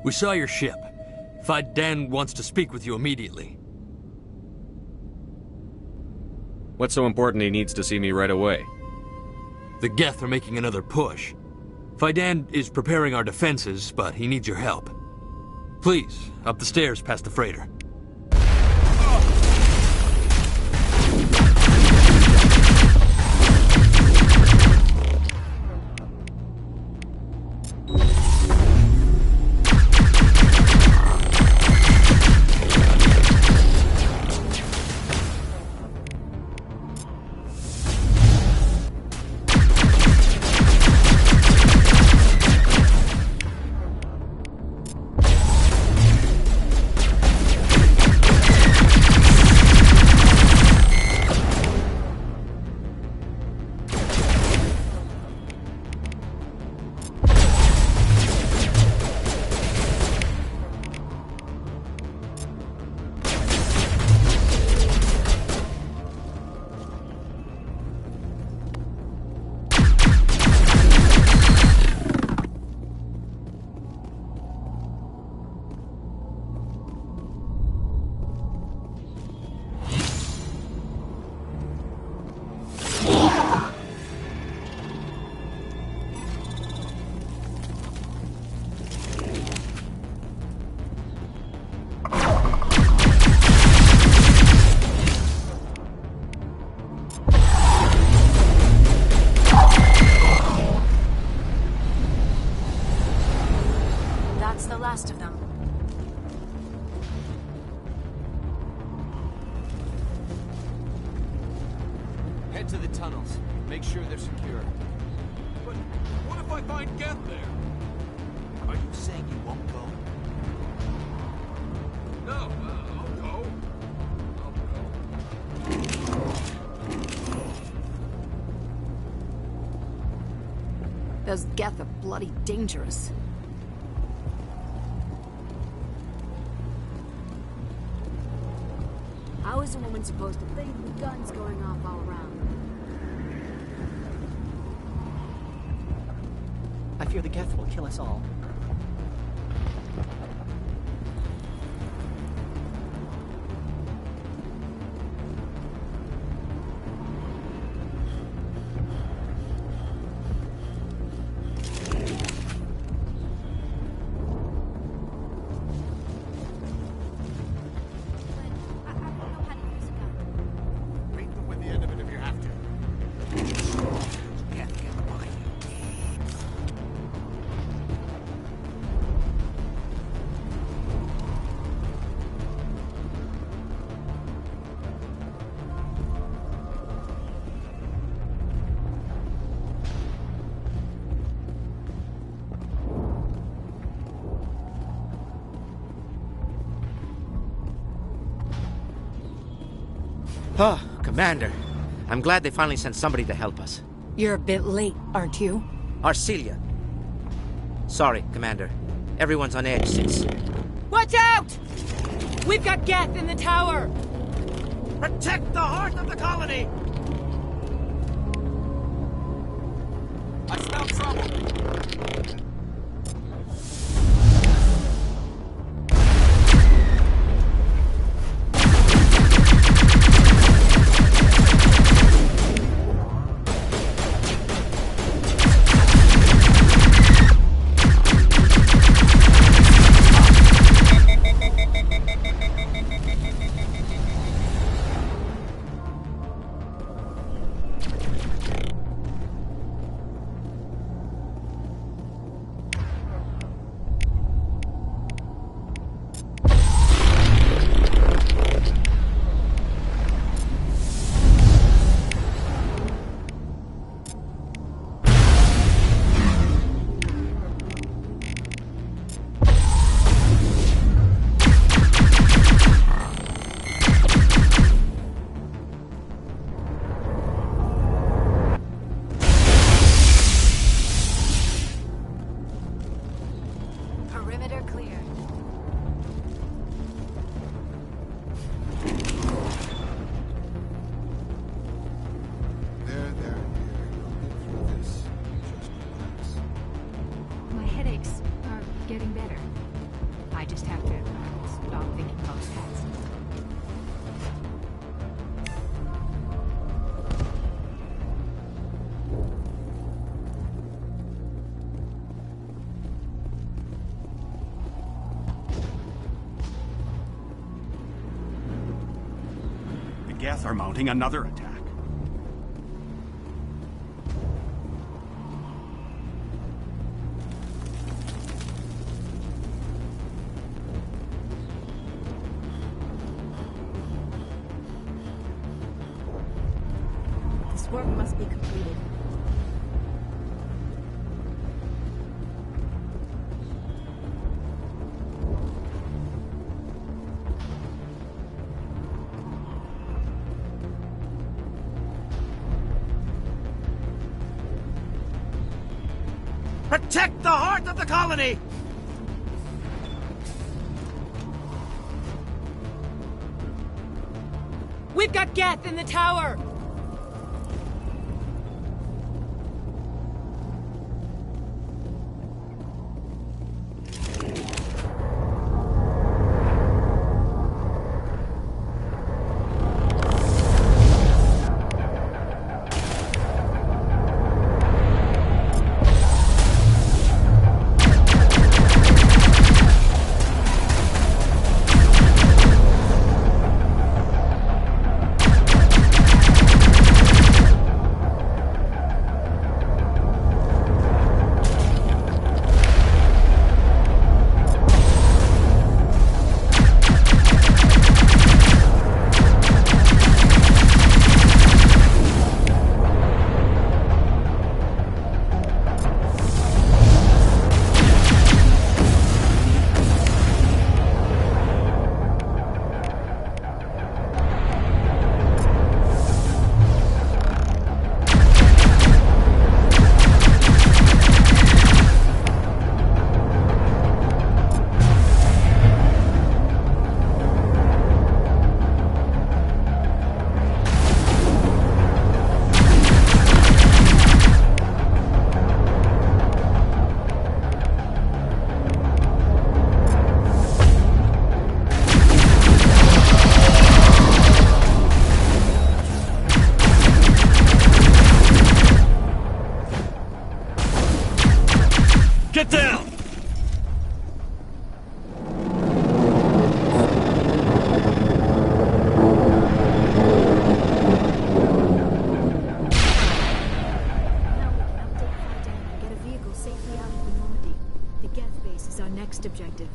We saw your ship. Dan wants to speak with you immediately. What's so important he needs to see me right away? The Geth are making another push. Dan is preparing our defenses, but he needs your help. Please, up the stairs past the freighter. Of them. Head to the tunnels. Make sure they're secure. But what if I find Geth there? Are you saying you won't go? No, I'll go. Those Geth are bloody dangerous. How is a woman supposed to think with guns going off all around? I fear the Geth will kill us all. Oh, Commander. I'm glad they finally sent somebody to help us. You're a bit late, aren't you? Arcelia. Sorry, Commander. Everyone's on edge since... Watch out! We've got Geth in the tower! Protect the heart of the colony! I smell trouble! I just have to stop thinking about the past. The Geth are mounting another attack. This work must be completed. Protect the heart of the colony! We've got Geth in the tower! Get down! Now we can update Fiden and get a vehicle safely out of the Normandy. The Geth base is our next objective.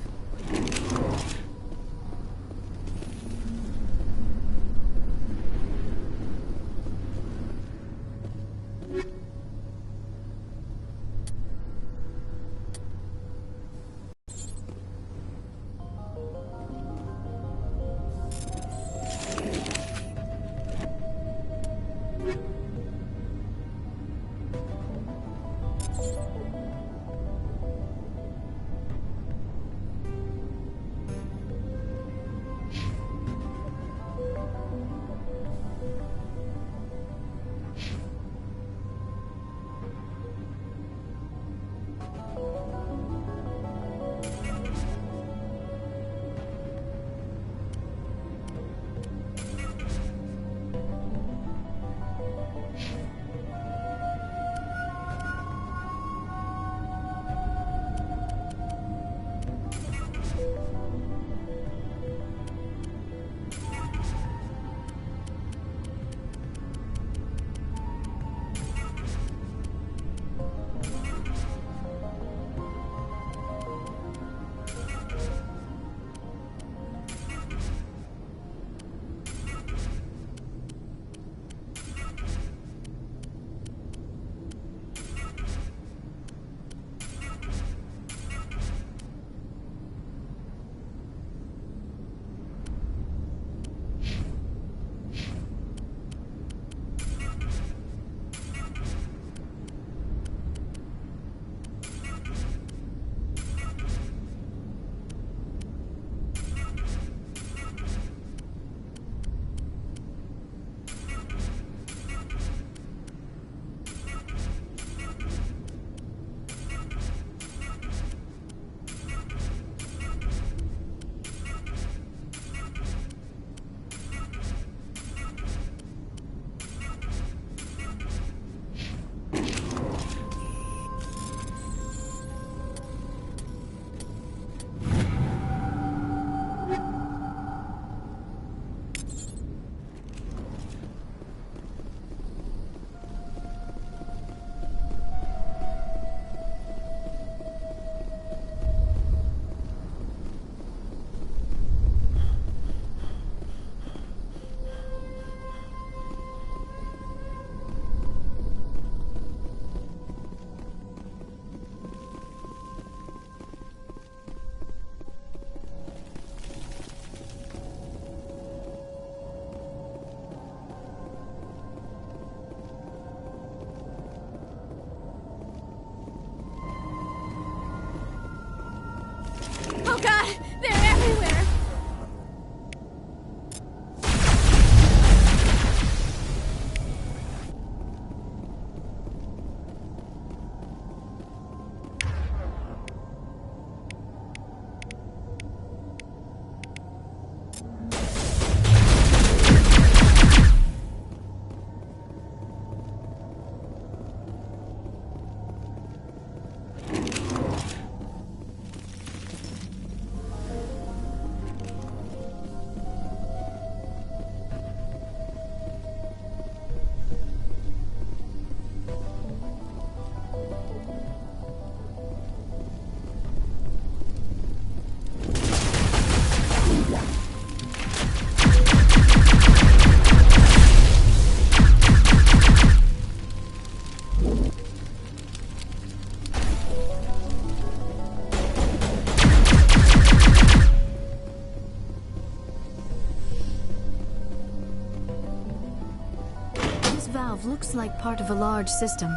looks like part of a large system.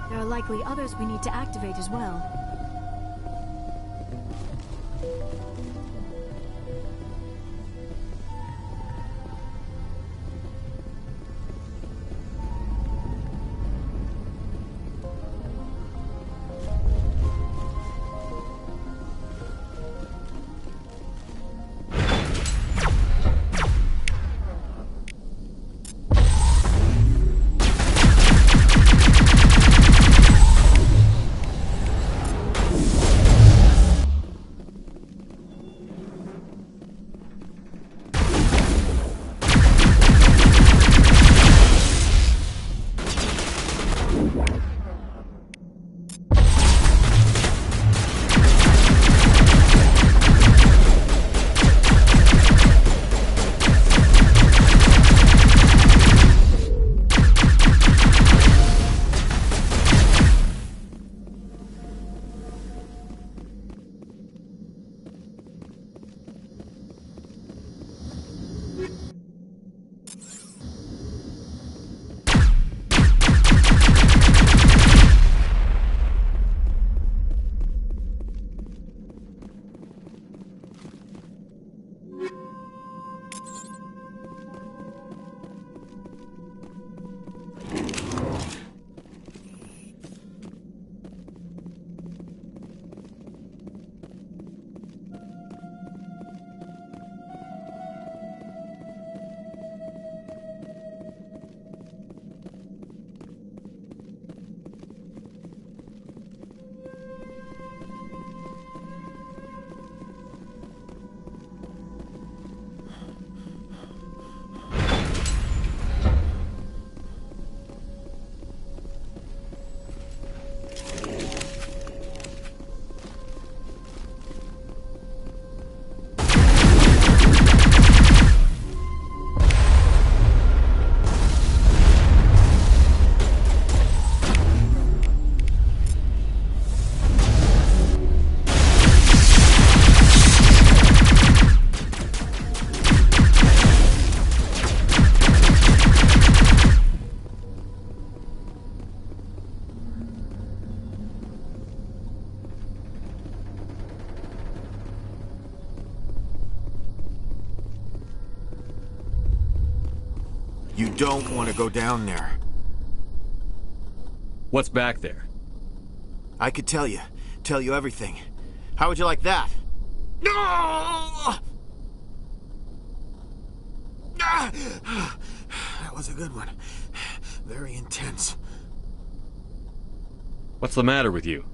There are likely others we need to activate as well. You don't want to go down there. What's back there? I could tell you everything. How would you like that? No! That was a good one. Very intense. What's the matter with you?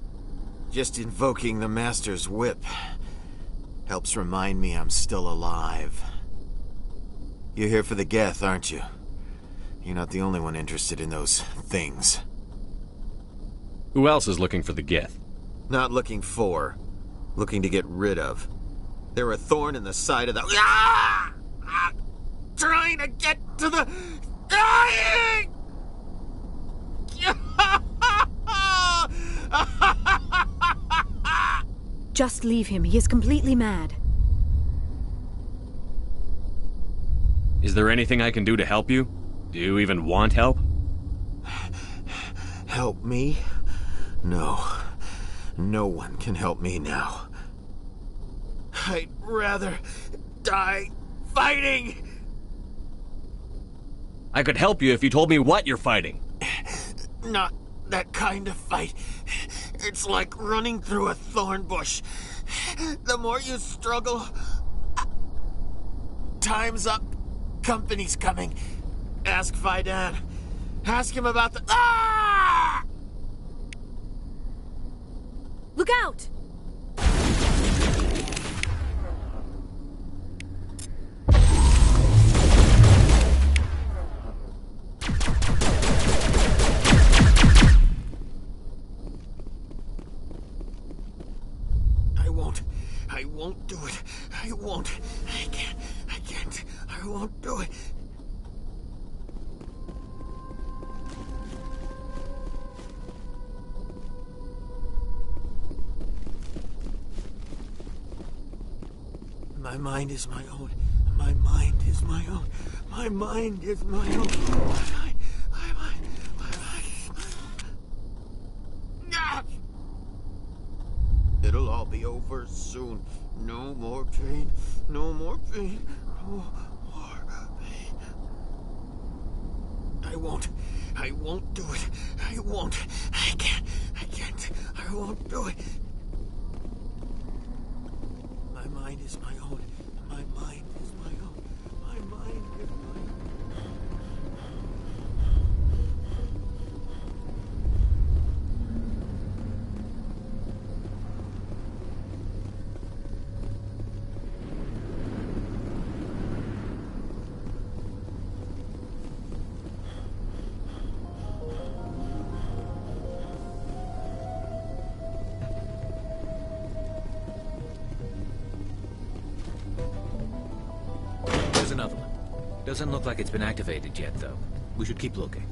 Just invoking the Master's whip helps remind me I'm still alive. You're here for the Geth, aren't you? You're not the only one interested in those things. Who else is looking for the Geth? Not looking for. Looking to get rid of. They're a thorn in the side of the... Ah! Ah! Trying to get to the... Dying! Just leave him. He is completely mad. Is there anything I can do to help you? Do you even want help? Help me? No. No one can help me now. I'd rather die fighting! I could help you if you told me what you're fighting. Not that kind of fight. It's like running through a thorn bush. The more you struggle... Time's up. Company's coming. Ask Faidan. Ask him about the... Ah! Look out! I won't do it. I won't. I can't. I won't do it. My mind is my own. My mind is my own. My mind is my own. No more pain. No more pain. No more pain. I won't. I won't do it. I won't. I can't. I can't. I won't do it. My mind is my own. My mind is my own. My mind is my own. There's another one. Doesn't look like it's been activated yet, though. We should keep looking.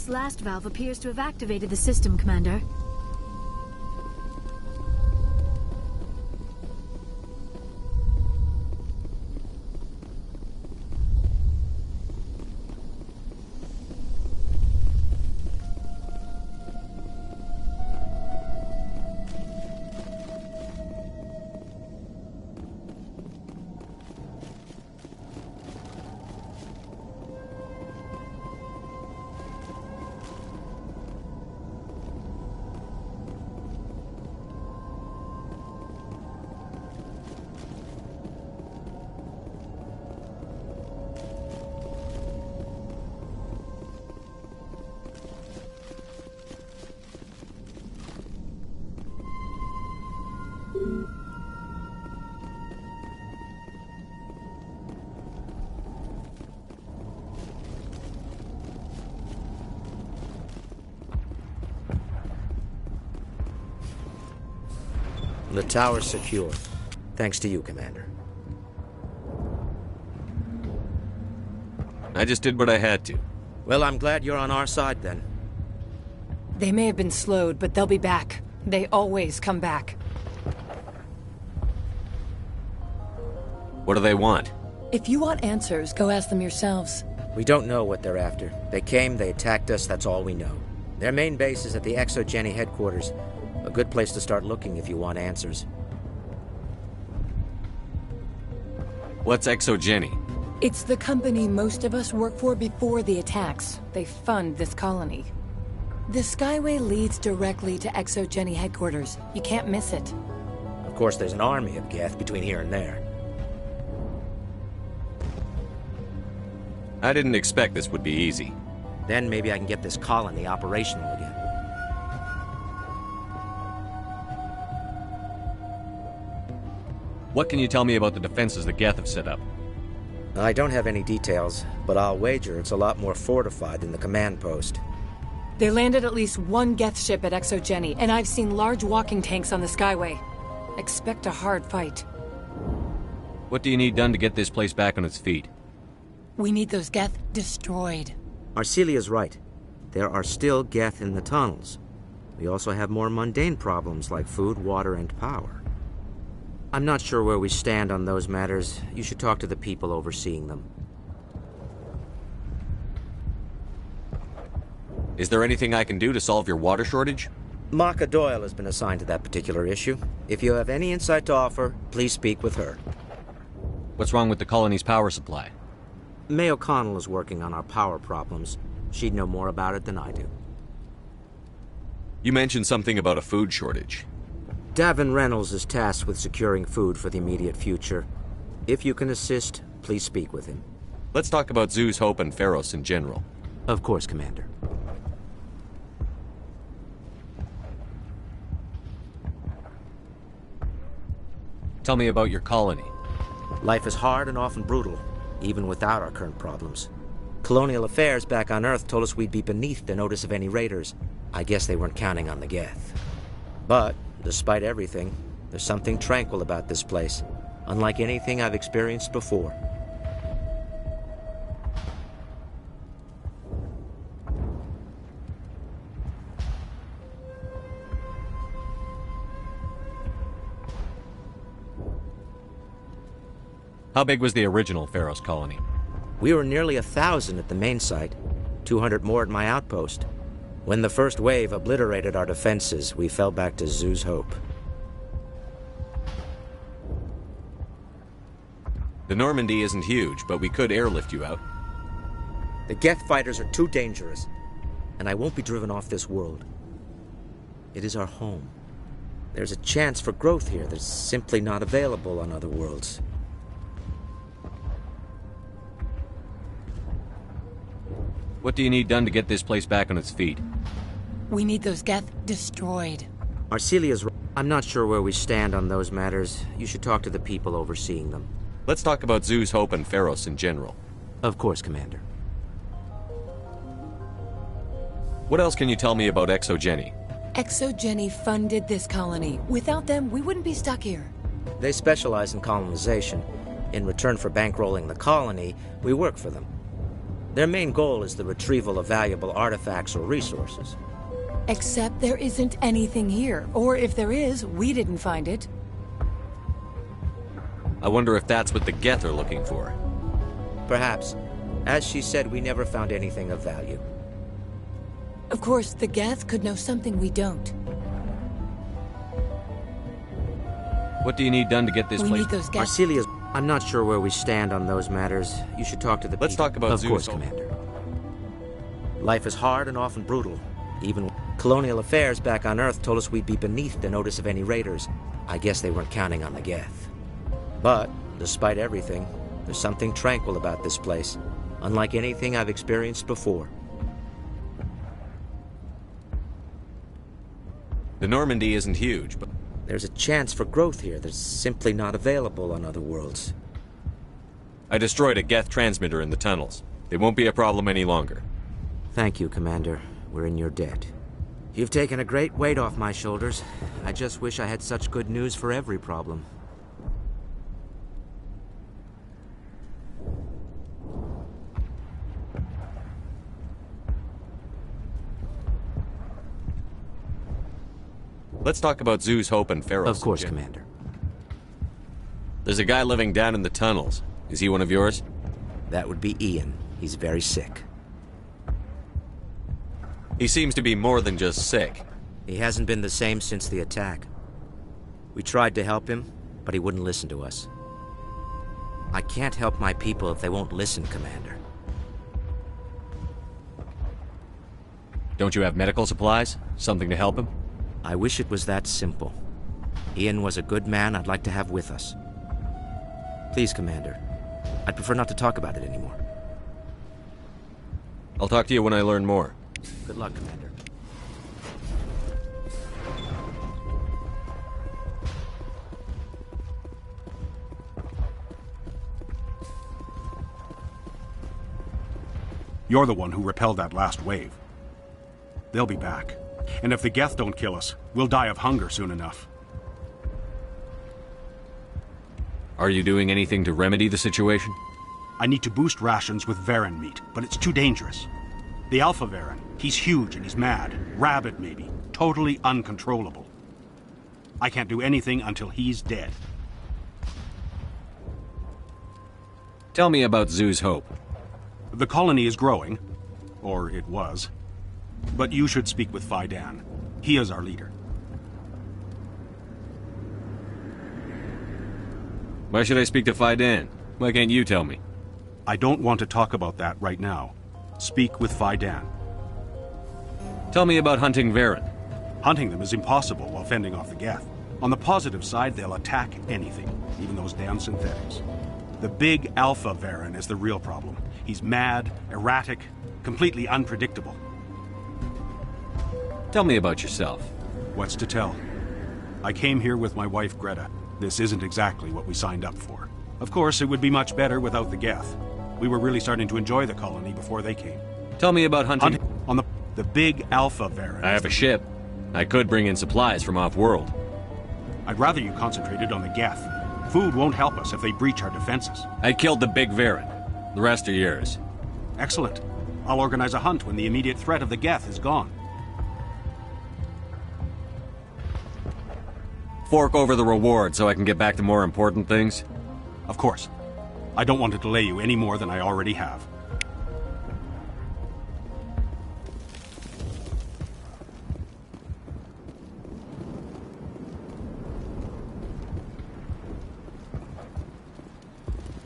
This last valve appears to have activated the system, Commander. The tower's secure. Thanks to you, Commander. I just did what I had to. Well, I'm glad you're on our side, then. They may have been slowed, but they'll be back. They always come back. What do they want? If you want answers, go ask them yourselves. We don't know what they're after. They came, they attacked us, that's all we know. Their main base is at the ExoGeni headquarters. A good place to start looking if you want answers. What's ExoGeni? It's the company most of us work for before the attacks. They fund this colony. The Skyway leads directly to ExoGeni headquarters. You can't miss it. Of course, there's an army of Geth between here and there. I didn't expect this would be easy. Then maybe I can get this colony operational again. What can you tell me about the defenses the Geth have set up? I don't have any details, but I'll wager it's a lot more fortified than the command post. They landed at least one Geth ship at ExoGeni, and I've seen large walking tanks on the Skyway. Expect a hard fight. What do you need done to get this place back on its feet? We need those Geth destroyed. Arcelia's right. There are still Geth in the tunnels. We also have more mundane problems like food, water, and power. I'm not sure where we stand on those matters. You should talk to the people overseeing them. Is there anything I can do to solve your water shortage? Maka Doyle has been assigned to that particular issue. If you have any insight to offer, please speak with her. What's wrong with the colony's power supply? May O'Connell is working on our power problems. She'd know more about it than I do. You mentioned something about a food shortage. Davin Reynolds is tasked with securing food for the immediate future. If you can assist, please speak with him. Let's talk about Zeus, Hope, and Pharos in general. Of course, Commander. Tell me about your colony. Life is hard and often brutal, even without our current problems. Colonial affairs back on Earth told us we'd be beneath the notice of any raiders. I guess they weren't counting on the Geth. But despite everything, there's something tranquil about this place, unlike anything I've experienced before. How big was the original Pharos colony? We were nearly 1,000 at the main site, 200 more at my outpost. When the first wave obliterated our defenses, we fell back to Zeus Hope. The Normandy isn't huge, but we could airlift you out. The Geth fighters are too dangerous, and I won't be driven off this world. It is our home. There's a chance for growth here that's simply not available on other worlds. What do you need done to get this place back on its feet? We need those Geth destroyed. Arcelia's right. I'm not sure where we stand on those matters. You should talk to the people overseeing them. Let's talk about Zeus, Hope, and Pharos in general. Of course, Commander. What else can you tell me about ExoGeni? ExoGeni funded this colony. Without them, we wouldn't be stuck here. They specialize in colonization. In return for bankrolling the colony, we work for them. Their main goal is the retrieval of valuable artifacts or resources. Except there isn't anything here. Or if there is, we didn't find it. I wonder if that's what the Geth are looking for. Perhaps. As she said, we never found anything of value. Of course, the Geth could know something we don't. What do you need done to get this We place? need those Geth. Marcelia's... I'm not sure where we stand on those matters. You should talk to the Let's people. talk about Of Zeus. course, Commander. Life is hard and often brutal. Even colonial affairs back on Earth told us we'd be beneath the notice of any raiders. I guess they weren't counting on the Geth. But, despite everything, there's something tranquil about this place, unlike anything I've experienced before. The Normandy isn't huge, but... There's a chance for growth here that's simply not available on other worlds. I destroyed a Geth transmitter in the tunnels. They won't be a problem any longer. Thank you, Commander. We're in your debt. You've taken a great weight off my shoulders. I just wish I had such good news for every problem. Let's talk about Zeus, Hope, and Pharaoh. Of course, Commander. There's a guy living down in the tunnels. Is he one of yours? That would be Ian. He's very sick. He seems to be more than just sick. He hasn't been the same since the attack. We tried to help him, but he wouldn't listen to us. I can't help my people if they won't listen, Commander. Don't you have medical supplies? Something to help him? I wish it was that simple. Ian was a good man I'd like to have with us. Please, Commander. I'd prefer not to talk about it anymore. I'll talk to you when I learn more. Good luck, Commander. You're the one who repelled that last wave. They'll be back. And if the Geth don't kill us, we'll die of hunger soon enough. Are you doing anything to remedy the situation? I need to boost rations with Varen meat, but it's too dangerous. The Alpha Varen, he's huge and he's mad. Rabid, maybe. Totally uncontrollable. I can't do anything until he's dead. Tell me about Zeus Hope. The colony is growing. Or it was. But you should speak with Fidan. He is our leader. Why should I speak to Fidan? Why can't you tell me? I don't want to talk about that right now. Speak with Fidan. Tell me about hunting Varen. Hunting them is impossible while fending off the Geth. On the positive side, they'll attack anything, even those damn synthetics. The big Alpha Varen is the real problem. He's mad, erratic, completely unpredictable. Tell me about yourself. What's to tell? I came here with my wife Greta. This isn't exactly what we signed up for. Of course, it would be much better without the Geth. We were really starting to enjoy the colony before they came. Tell me about hunting... on the big Alpha Varen. I have a ship. I could bring in supplies from off-world. I'd rather you concentrated on the Geth. Food won't help us if they breach our defenses. I killed the big Varen. The rest are yours. Excellent. I'll organize a hunt when the immediate threat of the Geth is gone. Fork over the reward so I can get back to more important things? Of course. I don't want to delay you any more than I already have.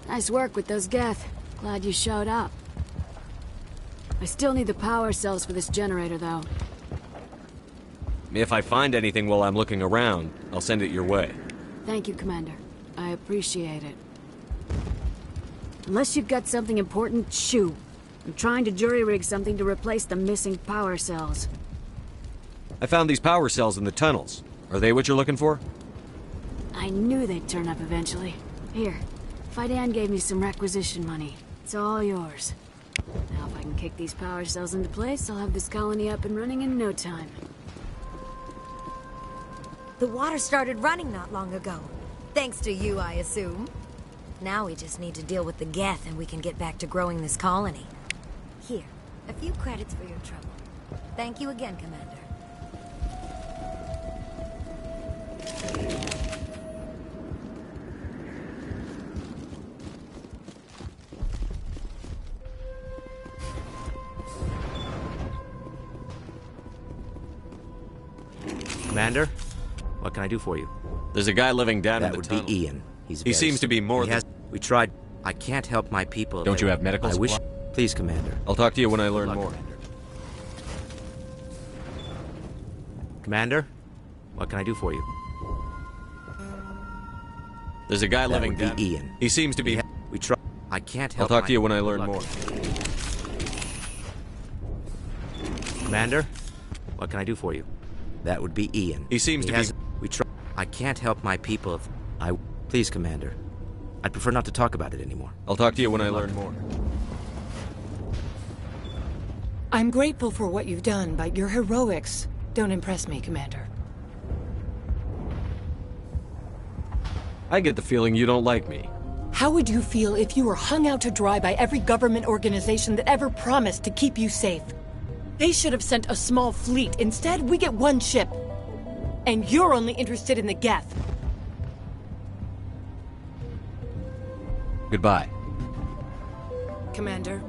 Nice work with those Geth. Glad you showed up. I still need the power cells for this generator, though. If I find anything while I'm looking around, I'll send it your way. Thank you, Commander. I appreciate it. Unless you've got something important, shoo. I'm trying to jury-rig something to replace the missing power cells. I found these power cells in the tunnels. Are they what you're looking for? I knew they'd turn up eventually. Here, Fidan gave me some requisition money. It's all yours. Now if I can kick these power cells into place, I'll have this colony up and running in no time. The water started running not long ago. Thanks to you, I assume. Now we just need to deal with the Geth and we can get back to growing this colony. A few credits for your trouble. Thank you again, Commander. Commander, what can I do for you? There's a guy living down in the tunnel. tunnel. That would be Ian. He seems to be more than... We tried... I can't help my people. Don't you have medical I supplies? wish... Please, Commander. I'll talk to you when I learn Good luck, more. Commander, what can I do for you? There's a guy That living would be down... Ian. He seems to be... We try... I can't help I'll talk my to you when I people. learn Good more. luck. Commander, what can I do for you? That would be Ian. He seems to be... We try... I can't help my people if... Please, Commander. I'd prefer not to talk about it anymore. I'll talk to you when I learn more. I'm grateful for what you've done, but your heroics don't impress me, Commander. I get the feeling you don't like me. How would you feel if you were hung out to dry by every government organization that ever promised to keep you safe? They should have sent a small fleet. Instead, we get one ship. And you're only interested in the Geth. Goodbye. Commander.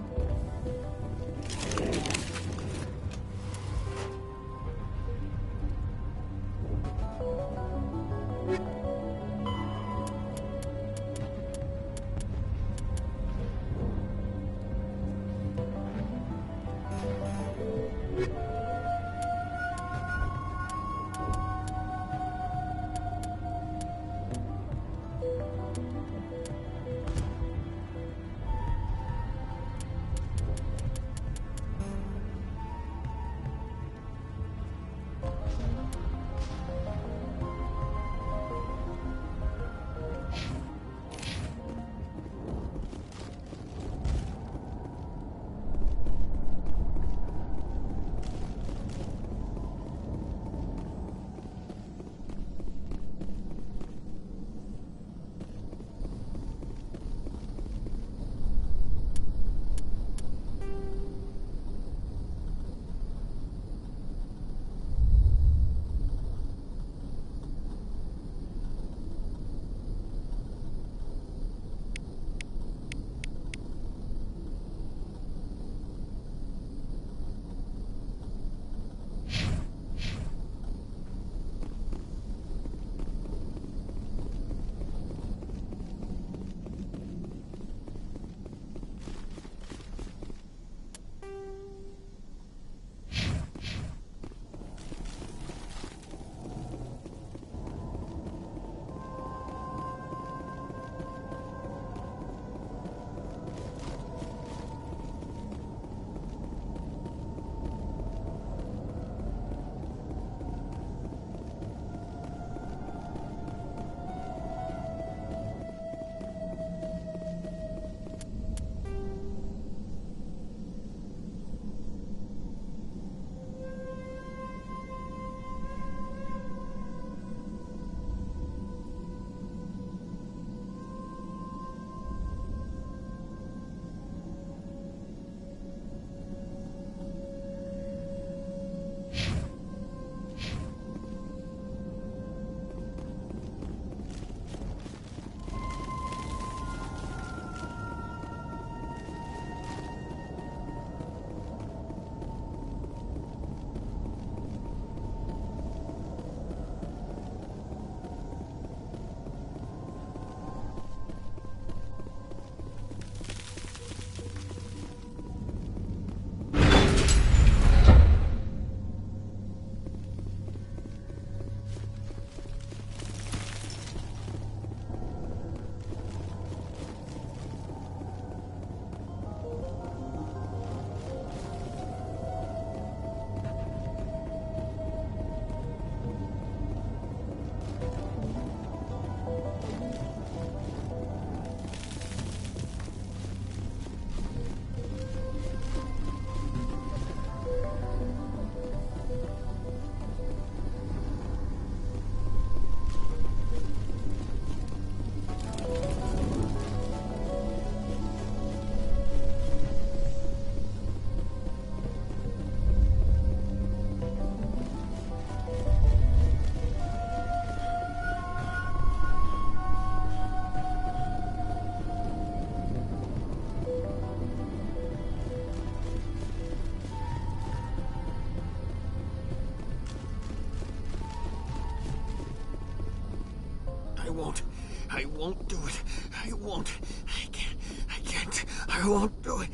I won't do it. I won't. I can't. I can't. I won't do it.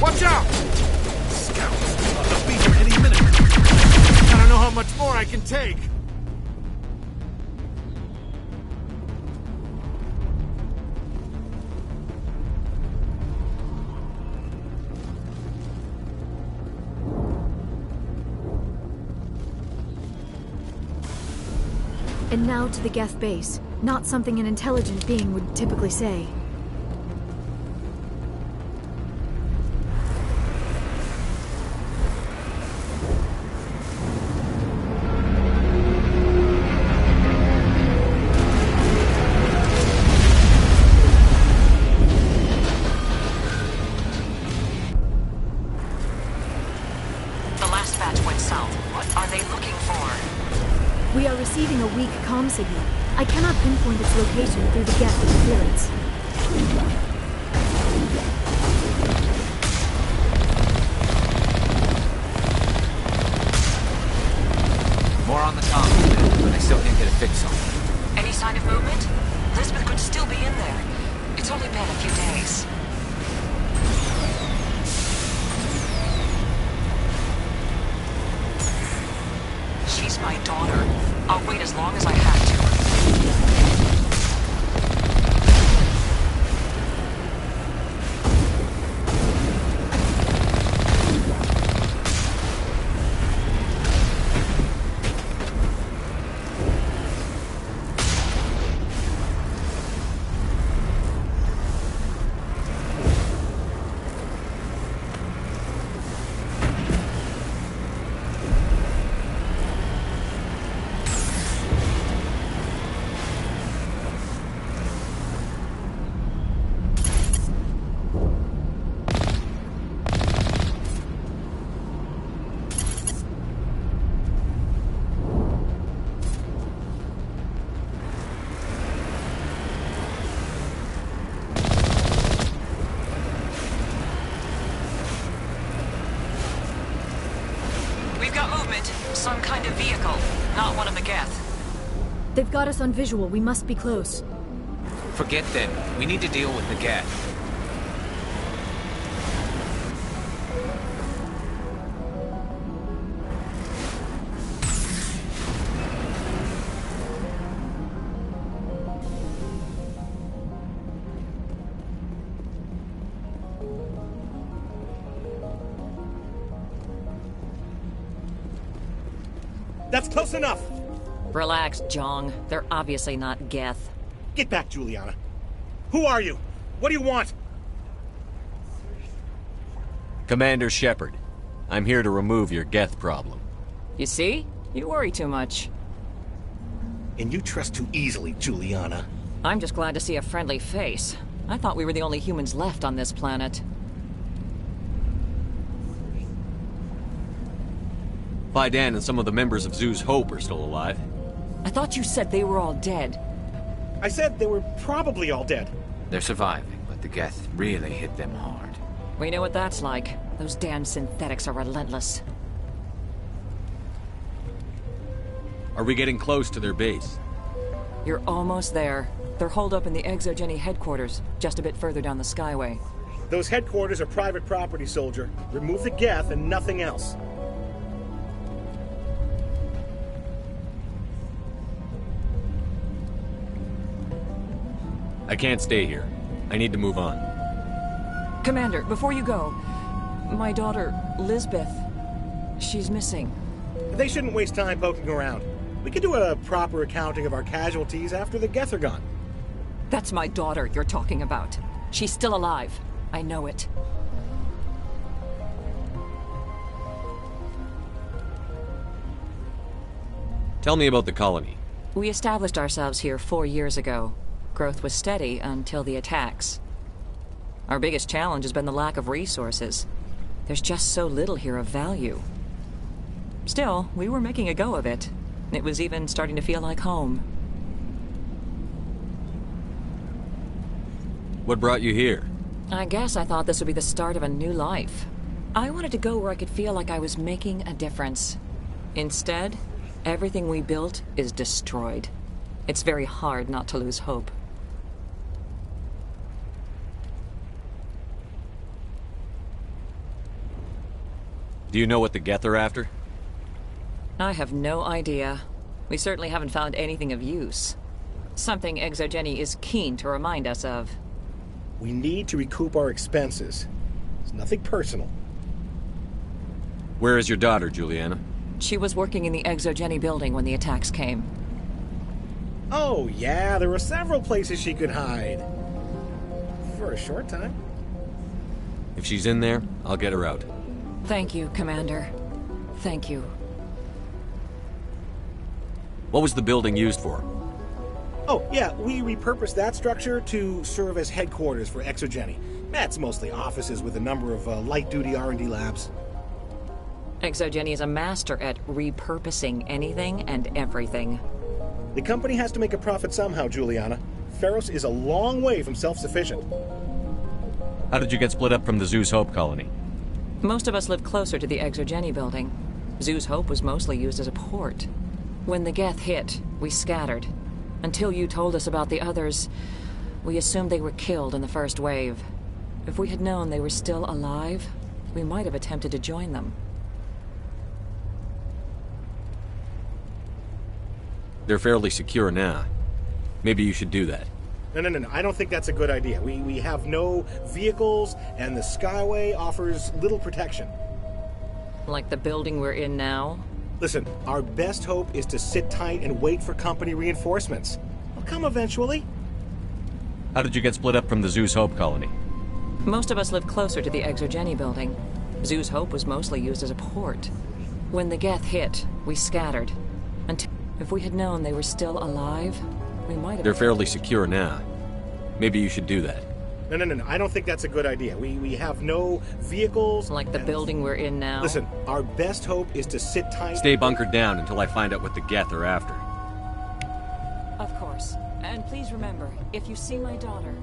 Watch out! Scouts! They'll be here any minute. I don't know how much more I can take. And now to the Geth base. Not something an intelligent being would typically say. We are receiving a weak comm signal. I cannot pinpoint its location through the Geth interference. More on the comms, but I still can't get a fix on it. Any sign of movement? Elizabeth could still be in there. It's only been a few days. She's my daughter. I'll wait as long as I have to. Some kind of vehicle, not one of the Geth. They've got us on visual. We must be close. Forget them. We need to deal with the Geth. That's close enough! Relax, Jong. They're obviously not Geth. Get back, Juliana. Who are you? What do you want? Commander Shepard, I'm here to remove your Geth problem. You see? You worry too much. And you trust too easily, Juliana. I'm just glad to see a friendly face. I thought we were the only humans left on this planet. Fidan and some of the members of Zoo's Hope are still alive. I thought you said they were all dead. I said they were probably all dead. They're surviving, but the Geth really hit them hard. We know what that's like. Those damn synthetics are relentless. Are we getting close to their base? You're almost there. They're holed up in the Exogeny headquarters, just a bit further down the Skyway. Those headquarters are private property, soldier. Remove the Geth and nothing else. I can't stay here. I need to move on. Commander, before you go, my daughter, Lisbeth, she's missing. They shouldn't waste time poking around. We could do a proper accounting of our casualties after the Geth are gone. That's my daughter you're talking about. She's still alive. I know it. Tell me about the colony. We established ourselves here 4 years ago. Growth was steady until the attacks. Our biggest challenge has been the lack of resources. There's just so little here of value. Still, we were making a go of it. It was even starting to feel like home. What brought you here? I guess I thought this would be the start of a new life. I wanted to go where I could feel like I was making a difference. Instead, everything we built is destroyed. It's very hard not to lose hope. Do you know what the Geth are after? I have no idea. We certainly haven't found anything of use. Something Exogeny is keen to remind us of. We need to recoup our expenses. It's nothing personal. Where is your daughter, Juliana? She was working in the Exogeny building when the attacks came. Oh, yeah, there were several places she could hide. For a short time. If she's in there, I'll get her out. Thank you, Commander. Thank you. What was the building used for? Oh, yeah, we repurposed that structure to serve as headquarters for Exogeny. That's mostly offices with a number of light-duty R&D labs. Exogeny is a master at repurposing anything and everything. The company has to make a profit somehow, Juliana. Feros is a long way from self-sufficient. How did you get split up from the Zeus Hope colony? Most of us lived closer to the Exogeny building. Zeus Hope was mostly used as a port. When the Geth hit, we scattered. Until you told us about the others, we assumed they were killed in the first wave. If we had known they were still alive, we might have attempted to join them. They're fairly secure now. Maybe you should do that. No. I don't think that's a good idea. We have no vehicles, and the Skyway offers little protection. Like the building we're in now? Listen, our best hope is to sit tight and wait for company reinforcements. They'll come eventually. How did you get split up from the Zeus Hope colony? Most of us lived closer to the Exogeny building. Zeus Hope was mostly used as a port. When the Geth hit, we scattered. Until if we had known they were still alive, we might have... They're fairly secure now. Maybe you should do that. No. I don't think that's a good idea. We have no vehicles... Like the building we're in now? Listen, our best hope is to sit tight... Stay bunkered down until I find out what the Geth are after. Of course. And please remember, if you see my daughter...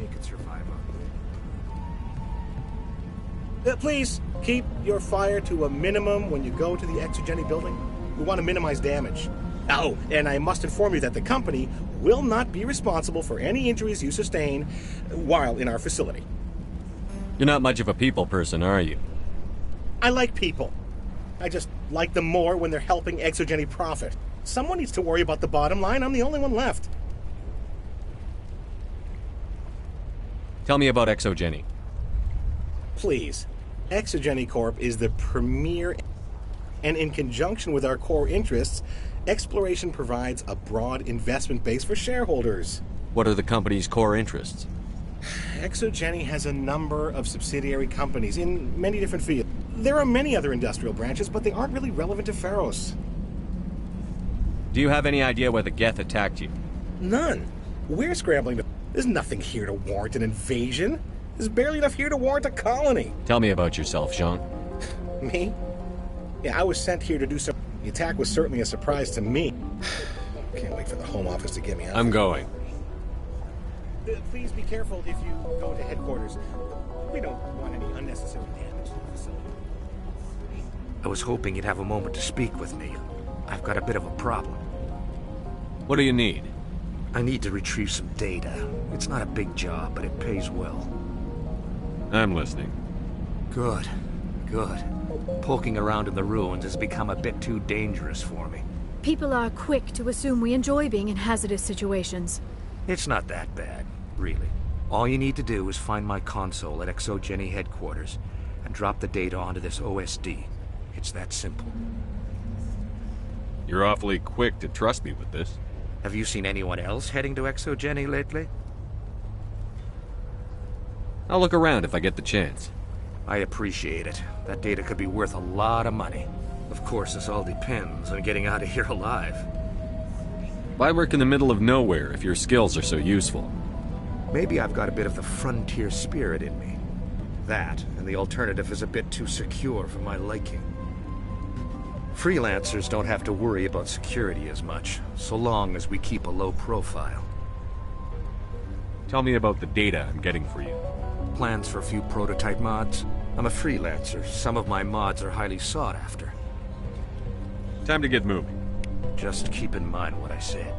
You could survive on... please, keep your fire to a minimum when you go to the Exogeny building. We want to minimize damage. Oh, and I must inform you that the company will not be responsible for any injuries you sustain while in our facility. You're not much of a people person, are you? I like people. I just like them more when they're helping Exogeny profit. Someone needs to worry about the bottom line. I'm the only one left. Tell me about Exogeny. Please. Exogeny Corp is the premier, and in conjunction with our core interests, exploration provides a broad investment base for shareholders. What are the company's core interests? Exogeny has a number of subsidiary companies in many different fields. There are many other industrial branches, but they aren't really relevant to Feros. Do you have any idea why the Geth attacked you? None. We're scrambling to... There's nothing here to warrant an invasion. There's barely enough here to warrant a colony. Tell me about yourself, Jean. Me? Yeah, I was sent here to do some... The attack was certainly a surprise to me. Can't wait for the Home Office to get me out. I'm going. Please be careful if you go to headquarters. We don't want any unnecessary damage to the facility. I was hoping you'd have a moment to speak with me. I've got a bit of a problem. What do you need? I need to retrieve some data. It's not a big job, but it pays well. I'm listening. Good. Good. Poking around in the ruins has become a bit too dangerous for me. People are quick to assume we enjoy being in hazardous situations. It's not that bad, really. All you need to do is find my console at Exogeny headquarters and drop the data onto this OSD. It's that simple. You're awfully quick to trust me with this. Have you seen anyone else heading to Exogeny lately? I'll look around if I get the chance. I appreciate it. That data could be worth a lot of money. Of course, this all depends on getting out of here alive. Why work in the middle of nowhere if your skills are so useful? Maybe I've got a bit of the frontier spirit in me. That, and the alternative is a bit too secure for my liking. Freelancers don't have to worry about security as much, so long as we keep a low profile. Tell me about the data I'm getting for you. Plans for a few prototype mods? I'm a freelancer. Some of my mods are highly sought after. Time to get moving. Just keep in mind what I said.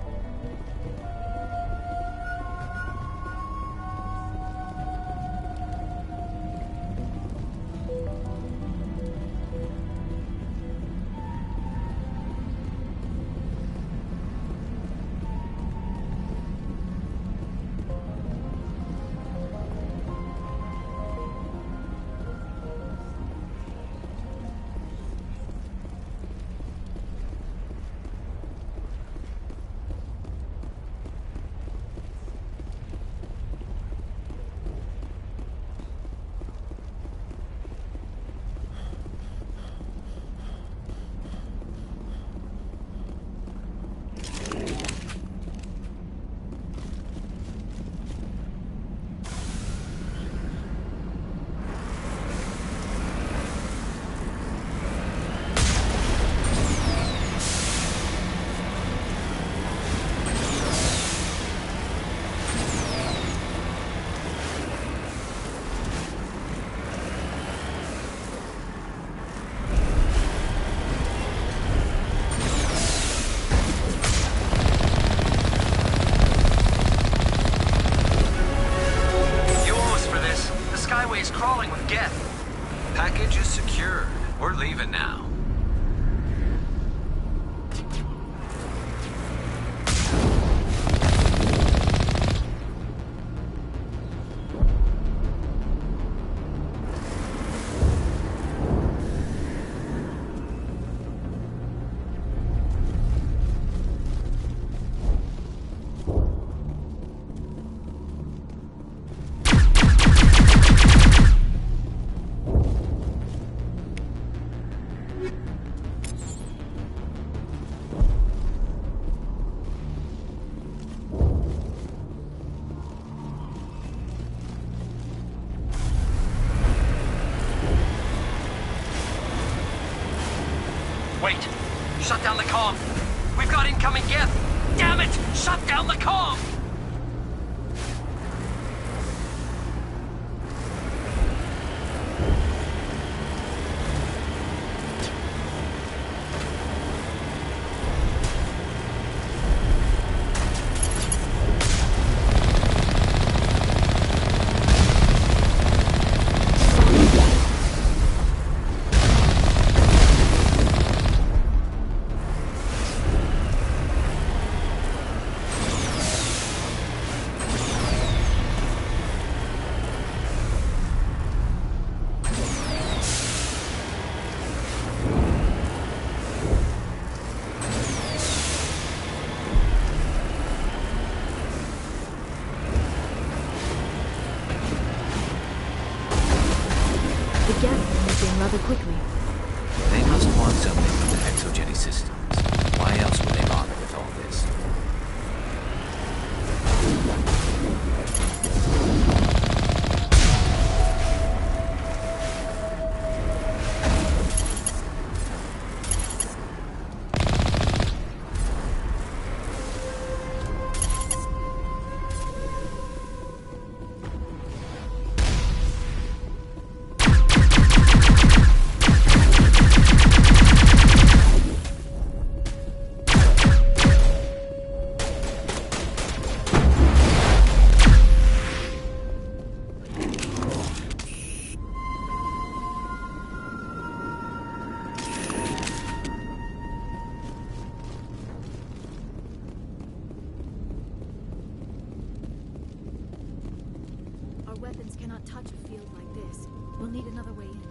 Wait! Shut down the comm! We've got incoming Geth! Damn it! Shut down the comm! Rather quickly. They must want something from the exogeny systems. Why else would they bother with all this? We'll need another way in.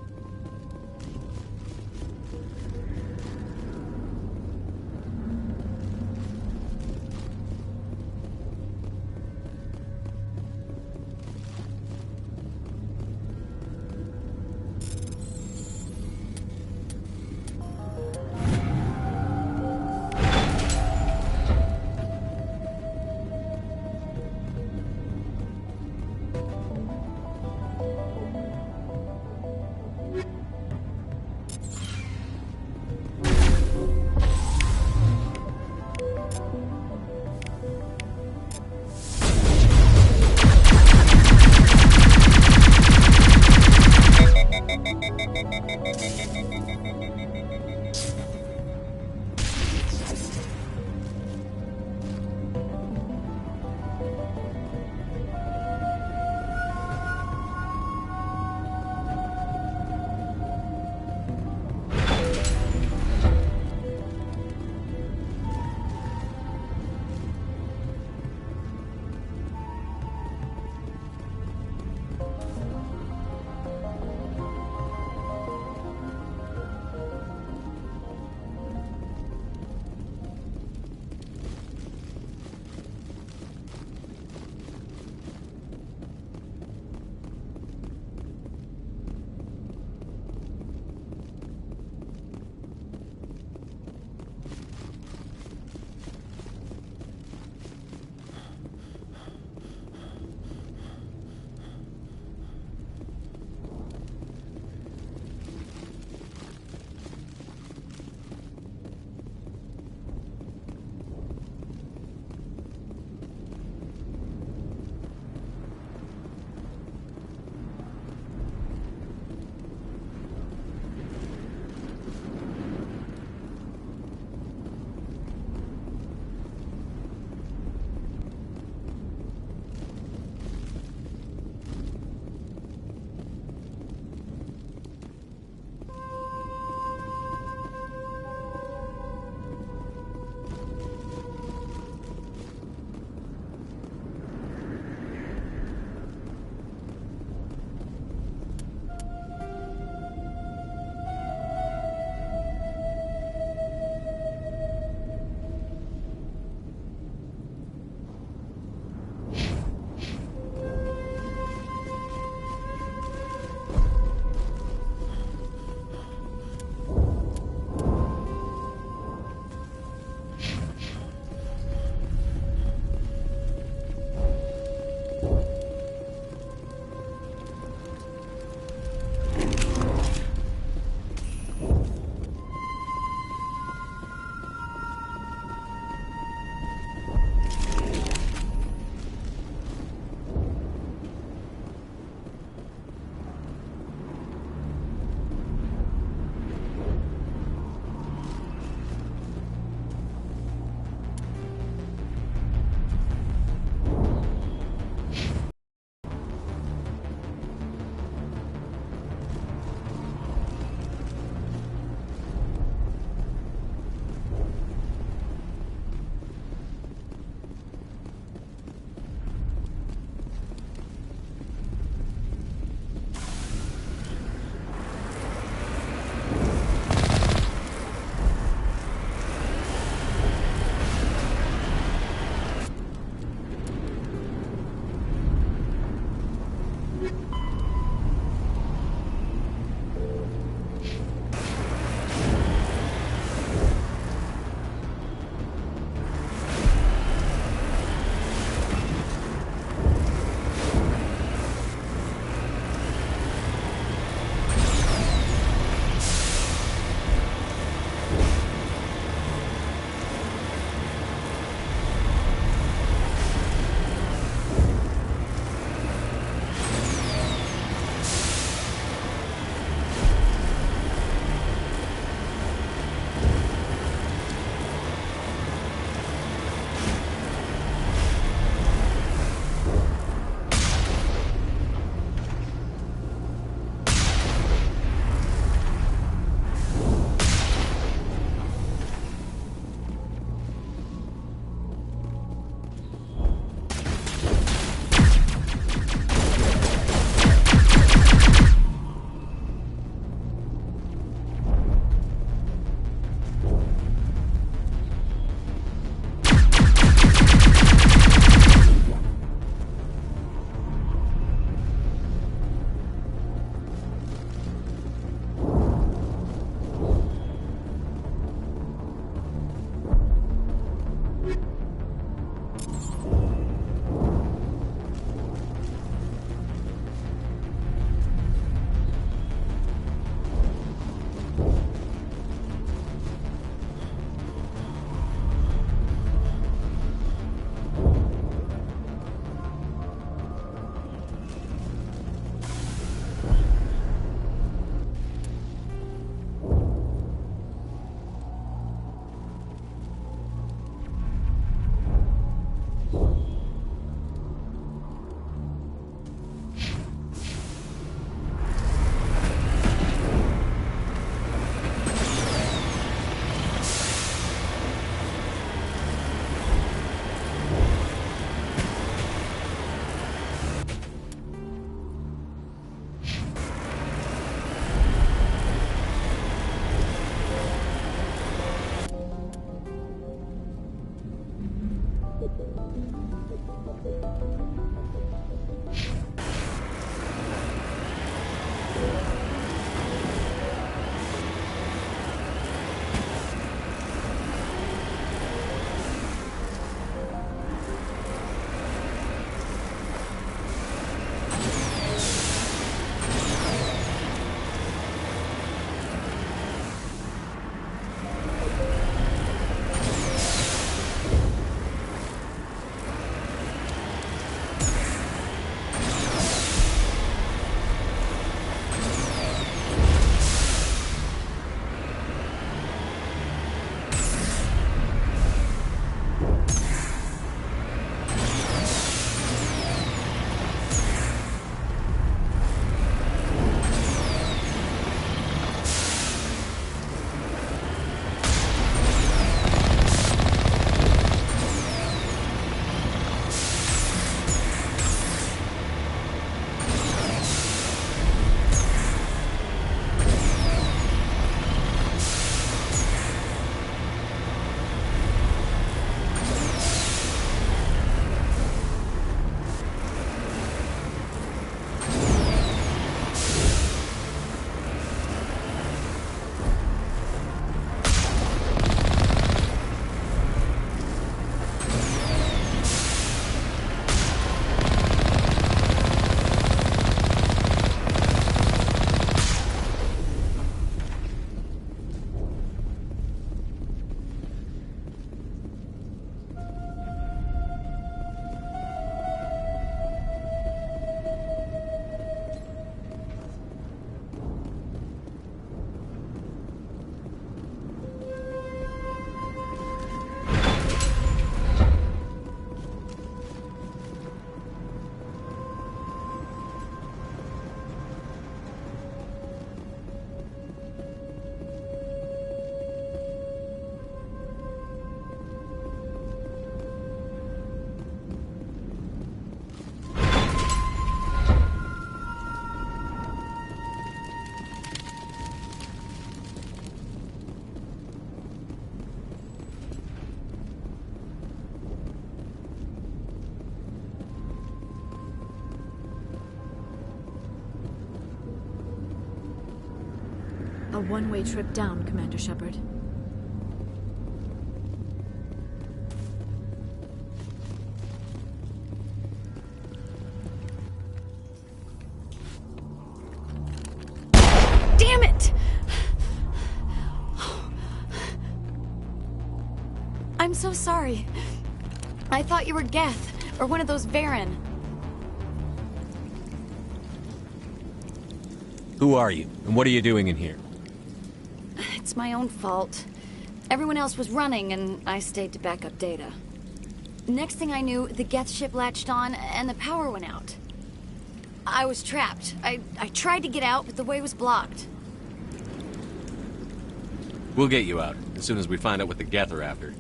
A one-way trip down, Commander Shepard. Damn it! I'm so sorry. I thought you were Geth, or one of those Varen. Who are you, and what are you doing in here? It's my own fault. Everyone else was running, and I stayed to back up data. Next thing I knew, the Geth ship latched on, and the power went out. I was trapped. I tried to get out, but the way was blocked. We'll get you out, as soon as we find out what the Geth are after.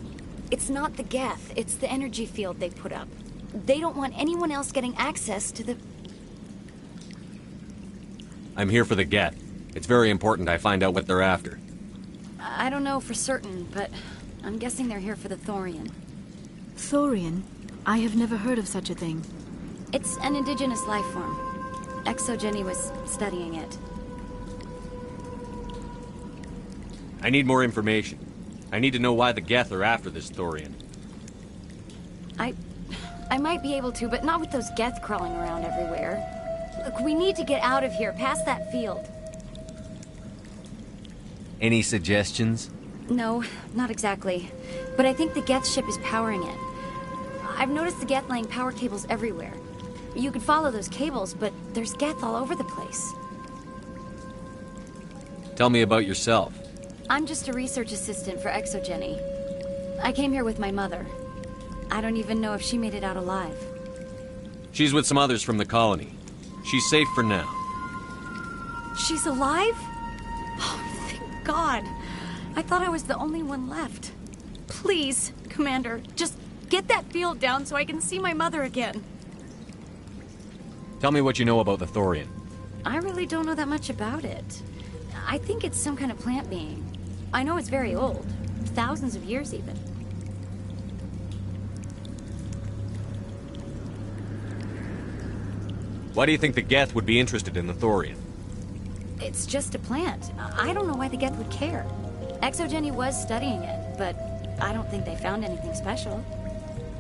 It's not the Geth, it's the energy field they put up. They don't want anyone else getting access to the... I'm here for the Geth. It's very important I find out what they're after. I don't know for certain, but I'm guessing they're here for the Thorian. Thorian? I have never heard of such a thing. It's an indigenous life form. ExoGeni was studying it. I need more information. I need to know why the Geth are after this Thorian. I might be able to, but not with those Geth crawling around everywhere. Look, we need to get out of here, past that field. Any suggestions? No, not exactly. But I think the Geth ship is powering it. I've noticed the Geth laying power cables everywhere. You could follow those cables, but there's Geth all over the place. Tell me about yourself. I'm just a research assistant for ExoGeni. I came here with my mother. I don't even know if she made it out alive. She's with some others from the colony. She's safe for now. She's alive? Oh, thank God. I thought I was the only one left. Please, Commander, just get that field down so I can see my mother again. Tell me what you know about the Thorian. I really don't know that much about it. I think it's some kind of plant being. I know it's very old. Thousands of years, even. Why do you think the Geth would be interested in the Thorian? It's just a plant. I don't know why the Geth would care. ExoGeni was studying it, but I don't think they found anything special.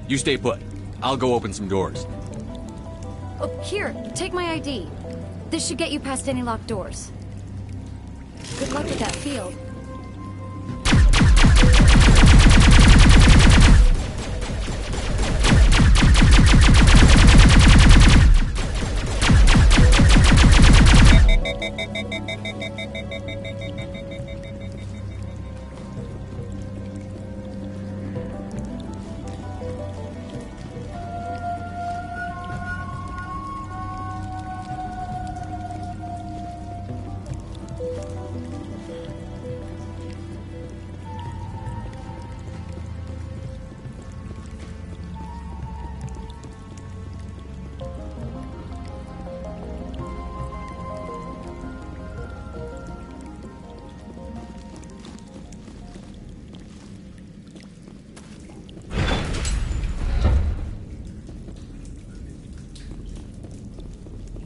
You stay put. I'll go open some doors. Oh, here, take my ID. This should get you past any locked doors. Good luck with that field.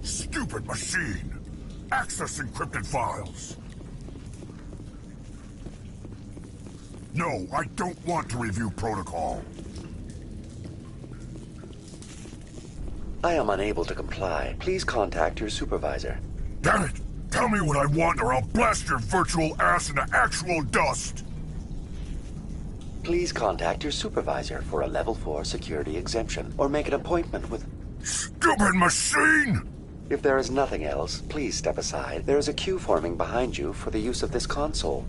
Stupid machine! Access encrypted files! No, I don't want to review protocol. I am unable to comply. Please contact your supervisor. Damn it! Tell me what I want or I'll blast your virtual ass into actual dust! Please contact your supervisor for a Level 4 security exemption, or make an appointment with... Stupid machine! If there is nothing else, please step aside. There is a queue forming behind you for the use of this console.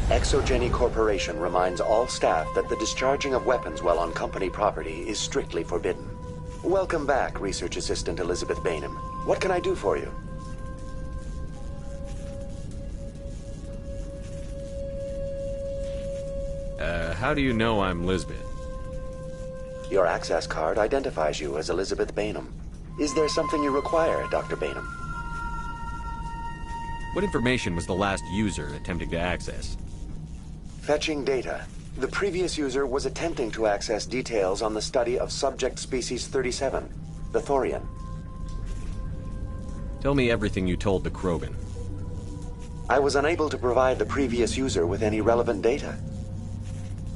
ExoGeni Corporation reminds all staff that the discharging of weapons while on company property is strictly forbidden. Welcome back, Research Assistant Elizabeth Bainham. What can I do for you? How do you know I'm Lisbeth? Your access card identifies you as Elizabeth Bainham. Is there something you require, Dr. Bainham? What information was the last user attempting to access? Fetching data. The previous user was attempting to access details on the study of subject species 37, the Thorian. Tell me everything you told the Krogan. I was unable to provide the previous user with any relevant data.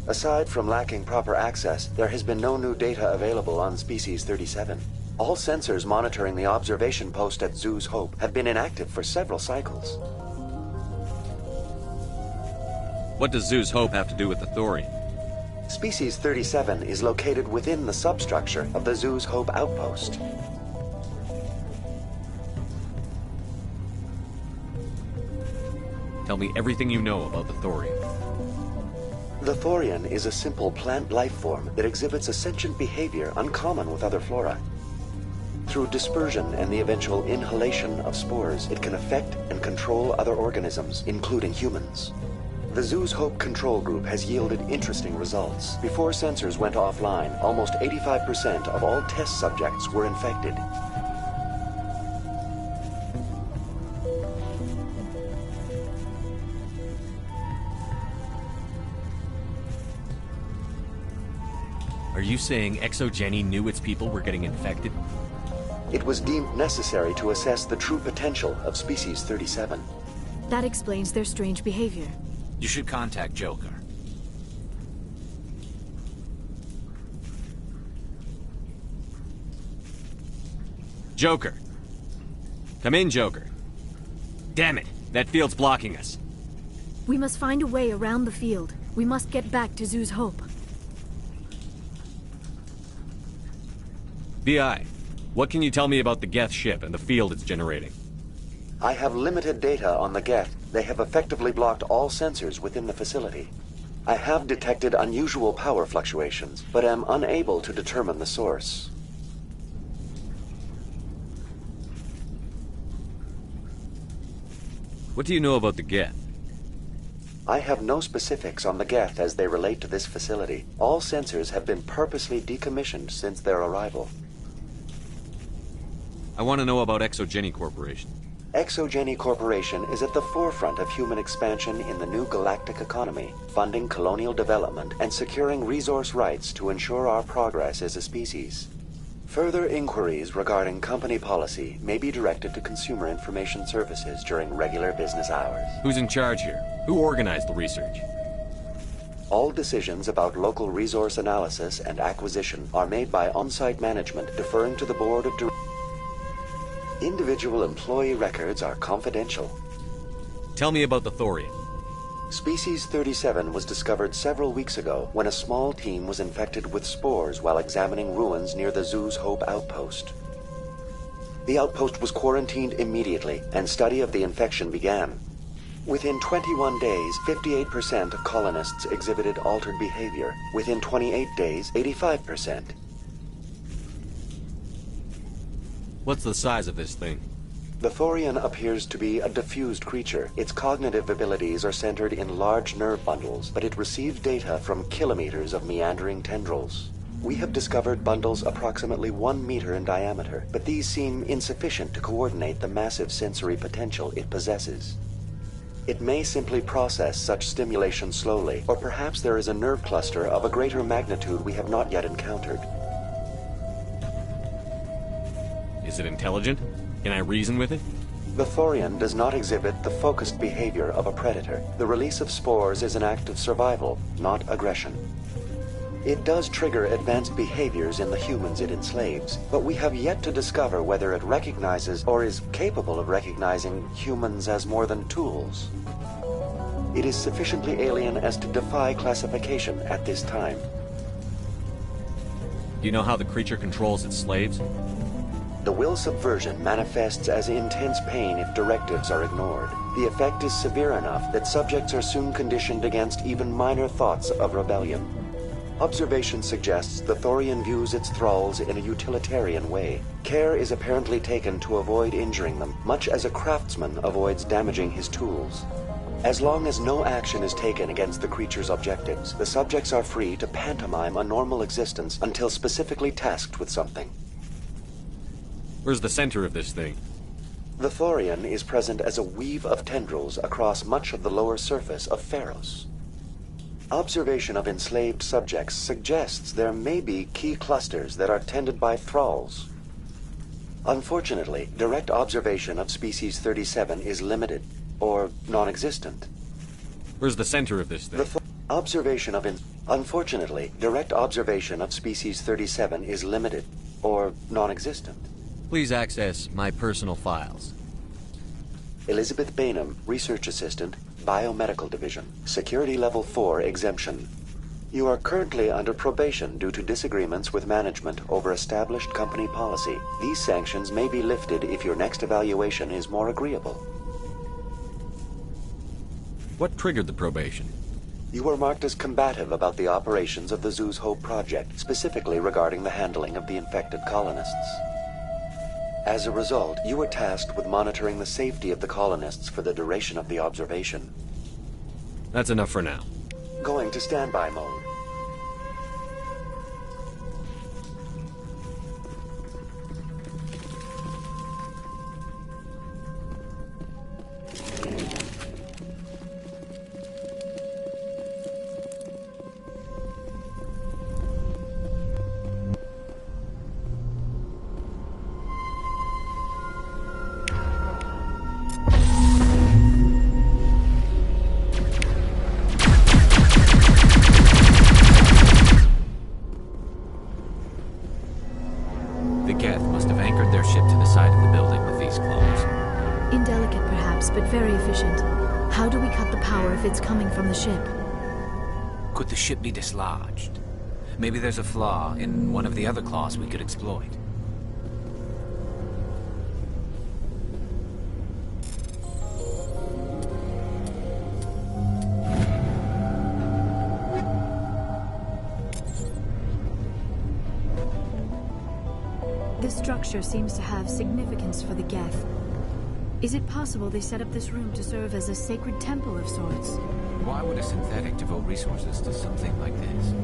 Aside from lacking proper access, there has been no new data available on Species 37. All sensors monitoring the observation post at Zoo's Hope have been inactive for several cycles. What does Zoo's Hope have to do with the Thorian? Species 37 is located within the substructure of the Zoo's Hope outpost. Tell me everything you know about the Thorian. The Thorian is a simple plant life form that exhibits a sentient behavior uncommon with other flora. Through dispersion and the eventual inhalation of spores, it can affect and control other organisms, including humans. The Zoo's Hope control group has yielded interesting results. Before sensors went offline, almost 85% of all test subjects were infected. Are you saying ExoGeni knew its people were getting infected? It was deemed necessary to assess the true potential of Species 37. That explains their strange behavior. You should contact Joker. Joker! Come in, Joker. Damn it! That field's blocking us. We must find a way around the field. We must get back to Zoo's Hope. BI, what can you tell me about the Geth ship and the field it's generating? I have limited data on the Geth. They have effectively blocked all sensors within the facility. I have detected unusual power fluctuations, but am unable to determine the source. What do you know about the Geth? I have no specifics on the Geth as they relate to this facility. All sensors have been purposely decommissioned since their arrival. I want to know about ExoGeni Corporation. ExoGeni Corporation is at the forefront of human expansion in the new galactic economy, funding colonial development and securing resource rights to ensure our progress as a species. Further inquiries regarding company policy may be directed to Consumer Information Services during regular business hours. Who's in charge here? Who organized the research? All decisions about local resource analysis and acquisition are made by on-site management, deferring to the board of directors. Individual employee records are confidential. Tell me about the Thorian. Species 37 was discovered several weeks ago when a small team was infected with spores while examining ruins near the Zoo's Hope outpost. The outpost was quarantined immediately, and study of the infection began. Within 21 days, 58% of colonists exhibited altered behavior. Within 28 days, 85%. What's the size of this thing? The Thorian appears to be a diffused creature. Its cognitive abilities are centered in large nerve bundles, but it receives data from kilometers of meandering tendrils. We have discovered bundles approximately 1 meter in diameter, but these seem insufficient to coordinate the massive sensory potential it possesses. It may simply process such stimulation slowly, or perhaps there is a nerve cluster of a greater magnitude we have not yet encountered. Is it intelligent? Can I reason with it? The Thorian does not exhibit the focused behavior of a predator. The release of spores is an act of survival, not aggression. It does trigger advanced behaviors in the humans it enslaves, but we have yet to discover whether it recognizes or is capable of recognizing humans as more than tools. It is sufficiently alien as to defy classification at this time. Do you know how the creature controls its slaves? The will subversion manifests as intense pain if directives are ignored. The effect is severe enough that subjects are soon conditioned against even minor thoughts of rebellion. Observation suggests the Thorian views its thralls in a utilitarian way. Care is apparently taken to avoid injuring them, much as a craftsman avoids damaging his tools. As long as no action is taken against the creature's objectives, the subjects are free to pantomime a normal existence until specifically tasked with something. Where's the center of this thing? The Thorian is present as a weave of tendrils across much of the lower surface of Pharos. Observation of enslaved subjects suggests there may be key clusters that are tended by thralls. Unfortunately, direct observation of species 37 is limited, or non-existent. Where's the center of this thing? Unfortunately, direct observation of species 37 is limited, or non-existent. Please access my personal files. Elizabeth Bainham, Research Assistant, Biomedical Division, Security Level 4 exemption. You are currently under probation due to disagreements with management over established company policy. These sanctions may be lifted if your next evaluation is more agreeable. What triggered the probation? You were marked as combative about the operations of the Zeus Hope project, specifically regarding the handling of the infected colonists. As a result, you were tasked with monitoring the safety of the colonists for the duration of the observation. That's enough for now. Going to standby mode. The Geth must have anchored their ship to the side of the building with these claws. Indelicate perhaps, but very efficient. How do we cut the power if it's coming from the ship? Could the ship be dislodged? Maybe there's a flaw in one of the other claws we could exploit. This structure seems to have significance for the Geth. Is it possible they set up this room to serve as a sacred temple of sorts? Why would a synthetic devote resources to something like this?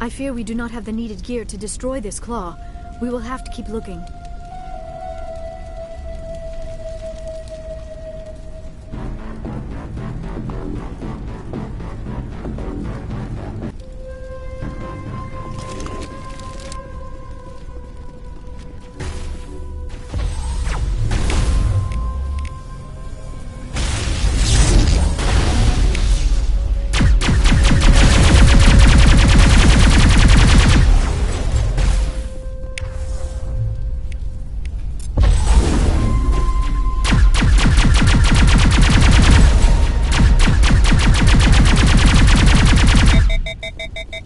I fear we do not have the needed gear to destroy this claw. We will have to keep looking.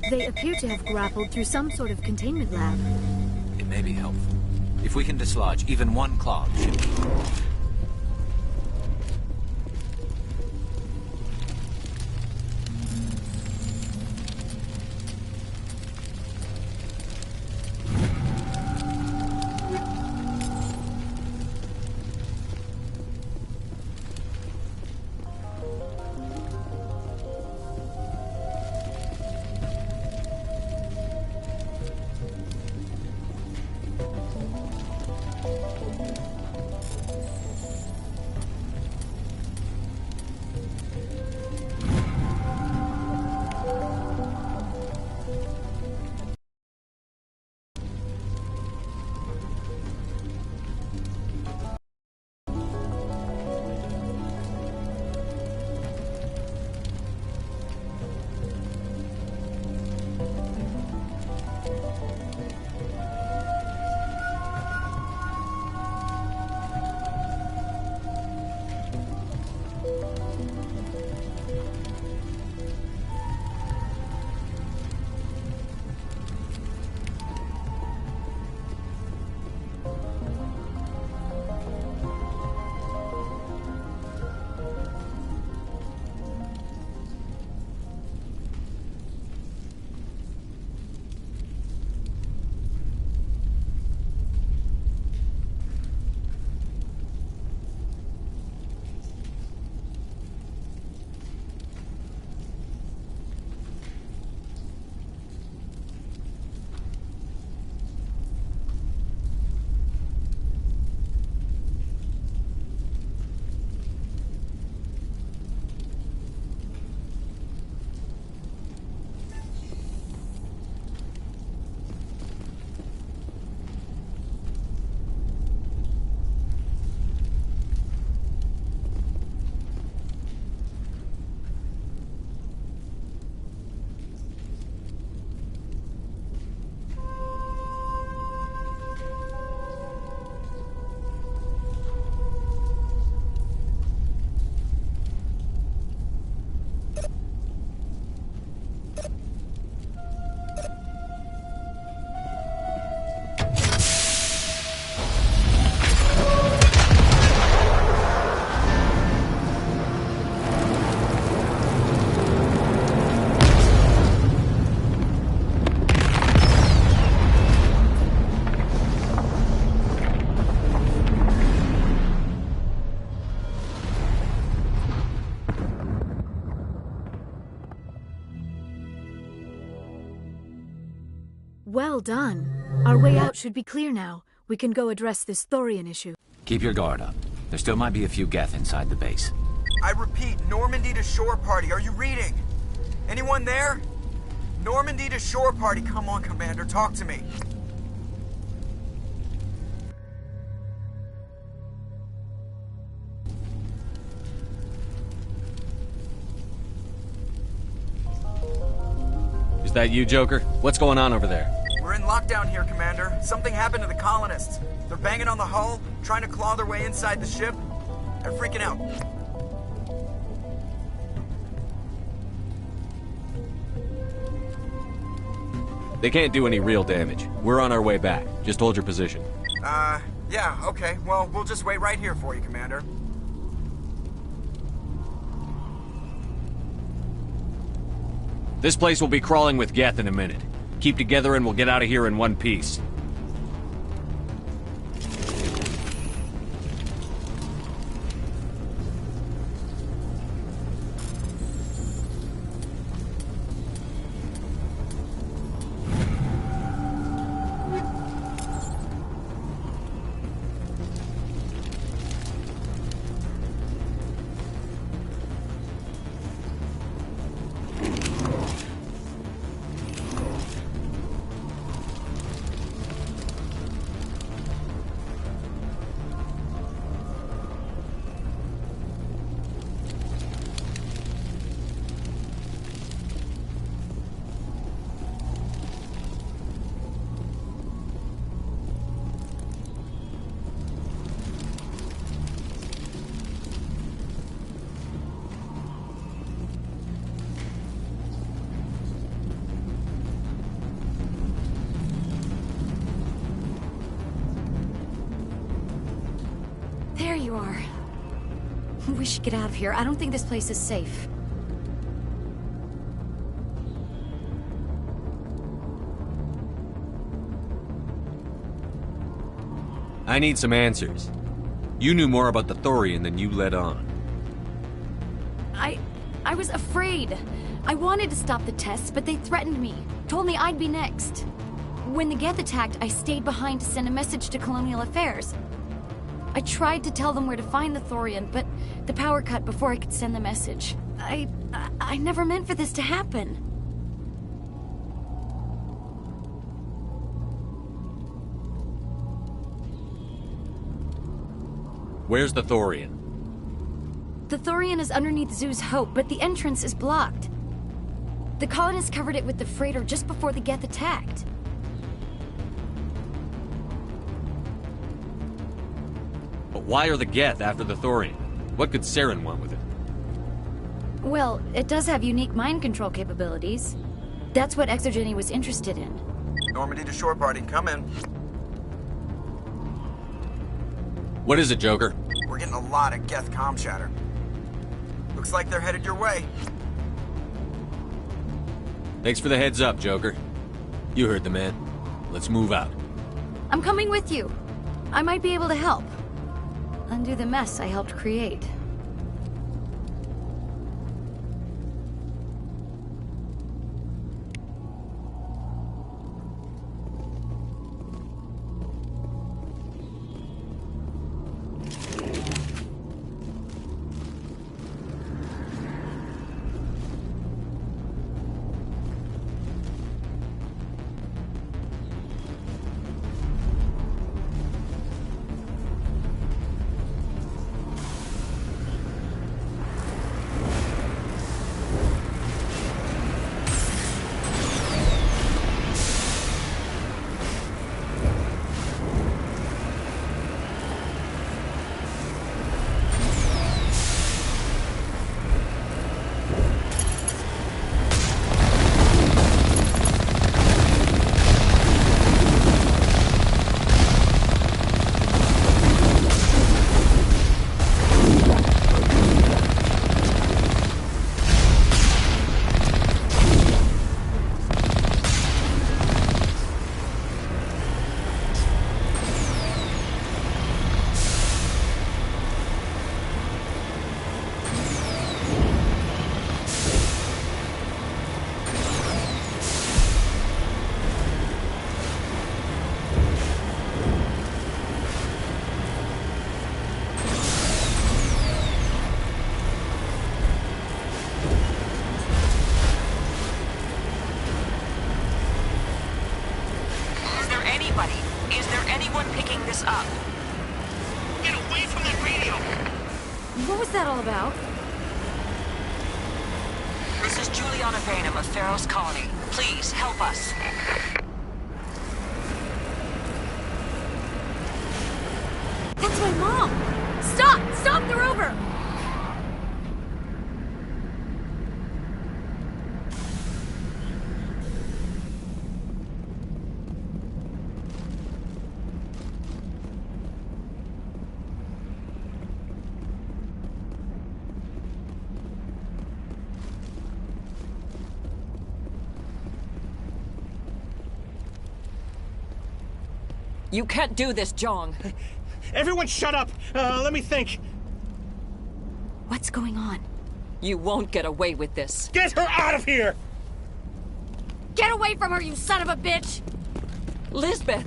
They appear to have grappled through some sort of containment lab. It may be helpful. If we can dislodge even one clog, it should be. Well done. Our way out should be clear now. We can go address this Thorian issue. Keep your guard up. There still might be a few Geth inside the base. I repeat, Normandy to shore party. Are you reading? Anyone there? Normandy to shore party. Come on, Commander. Talk to me. Is that you, Joker? What's going on over there? We're in lockdown here, Commander. Something happened to the colonists. They're banging on the hull, trying to claw their way inside the ship. They're freaking out. They can't do any real damage. We're on our way back. Just hold your position. Yeah, okay. Well, we'll just wait right here for you, Commander. This place will be crawling with Geth in a minute. Keep together and we'll get out of here in one piece. you are. We should get out of here. I don't think this place is safe. I need some answers. You knew more about the Thorian than you let on. I was afraid. I wanted to stop the tests, but they threatened me. Told me I'd be next. When the Geth attacked, I stayed behind to send a message to Colonial Affairs. I tried to tell them where to find the Thorian, but the power cut before I could send the message. I never meant for this to happen. Where's the Thorian? The Thorian is underneath Zoo's Hope, but the entrance is blocked. The colonists covered it with the freighter just before the Geth attacked. But why are the Geth after the Thorian? What could Saren want with it? Well, it does have unique mind control capabilities. That's what Exogeny was interested in. Normandy to shore party, come in. What is it, Joker? We're getting a lot of Geth comm chatter. Looks like they're headed your way. Thanks for the heads up, Joker. You heard the man. Let's move out. I'm coming with you. I might be able to help. Undo the mess I helped create. Is there anyone picking this up? Get away from that radio! What was that all about? This is Juliana Bainham of Pharaoh's Colony. Please, help us. That's my mom! Stop! Stop the rover! You can't do this, Jong. Everyone shut up! Let me think. What's going on? You won't get away with this. Get her out of here! Get away from her, you son of a bitch! Lisbeth!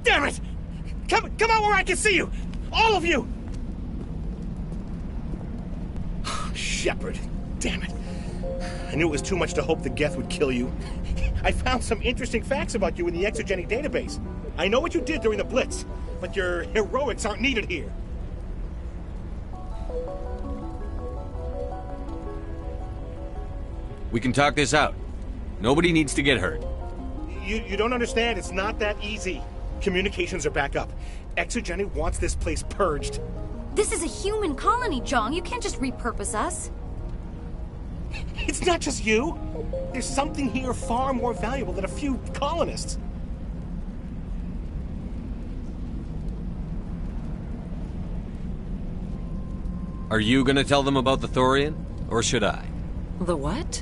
Damn it! Come out where I can see you! All of you! Shepard, damn it. I knew it was too much to hope the Geth would kill you. I found some interesting facts about you in the Exogeny database. I know what you did during the Blitz, but your heroics aren't needed here. We can talk this out. Nobody needs to get hurt. You don't understand. It's not that easy. Communications are back up. Exogeny wants this place purged. This is a human colony, Jong. You can't just repurpose us. It's not just you. There's something here far more valuable than a few colonists. Are you gonna tell them about the Thorian? Or should I? The what?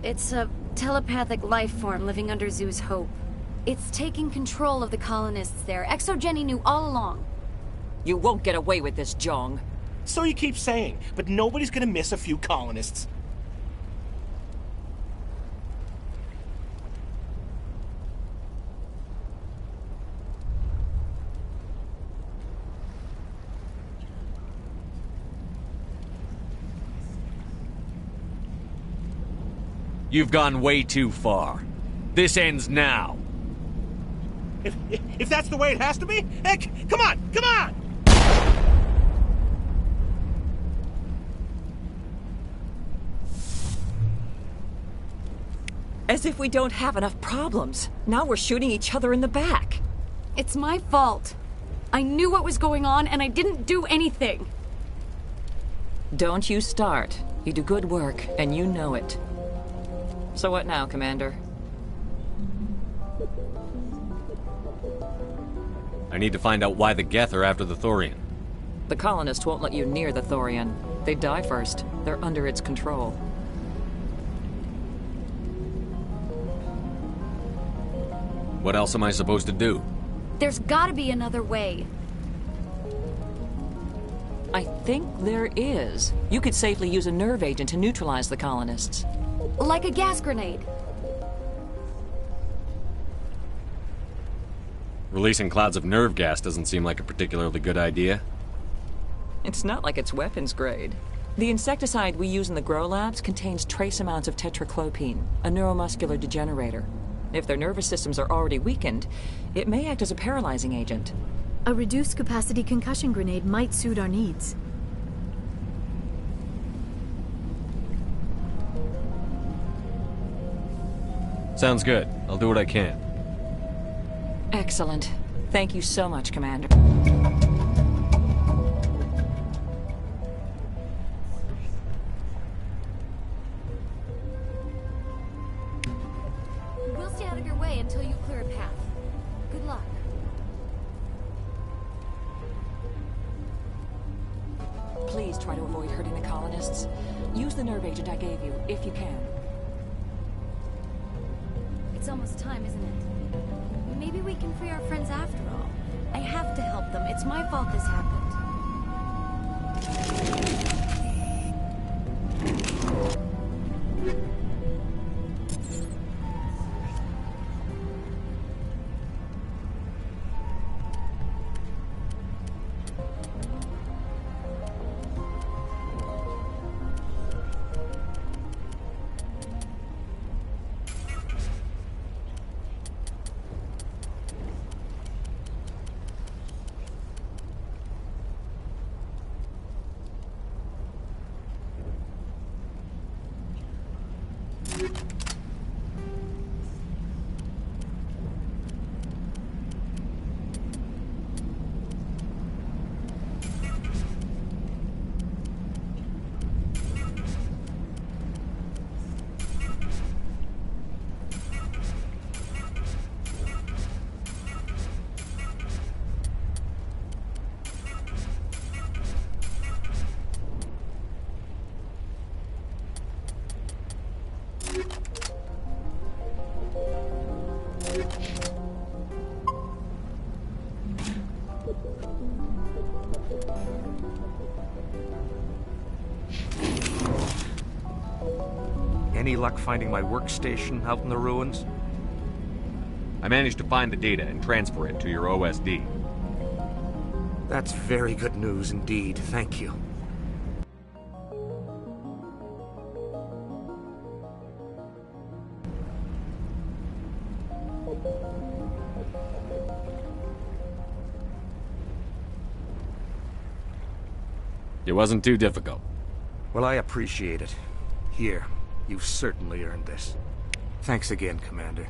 It's a telepathic life form living under Zeus Hope. It's taking control of the colonists there. Exogeny knew all along. You won't get away with this, Jong. So you keep saying, but nobody's gonna miss a few colonists. You've gone way too far. This ends now. If that's the way it has to be, heck, come on, come on! As if we don't have enough problems. Now we're shooting each other in the back. It's my fault. I knew what was going on, and I didn't do anything. Don't you start. You do good work, and you know it. So what now, Commander? I need to find out why the Geth are after the Thorian. The colonists won't let you near the Thorian. They die first. They're under its control. What else am I supposed to do? There's gotta be another way. I think there is. You could safely use a nerve agent to neutralize the colonists. Like a gas grenade. Releasing clouds of nerve gas doesn't seem like a particularly good idea. It's not like it's weapons grade. The insecticide we use in the grow labs contains trace amounts of tetraclopine, a neuromuscular degenerator. If their nervous systems are already weakened, it may act as a paralyzing agent. A reduced capacity concussion grenade might suit our needs. Sounds good. I'll do what I can. Excellent. Thank you so much, Commander. We'll stay out of your way until you clear a path. Good luck. Please try to avoid hurting the colonists. Use the nerve agent I gave you, if you can. It's almost time, isn't it? Maybe we can free our friends after all. I have to help them. It's my fault this happened. Any luck finding my workstation out in the ruins? I managed to find the data and transfer it to your OSD. That's very good news indeed. Thank you. It wasn't too difficult. Well, I appreciate it. Here, you've certainly earned this. Thanks again, Commander.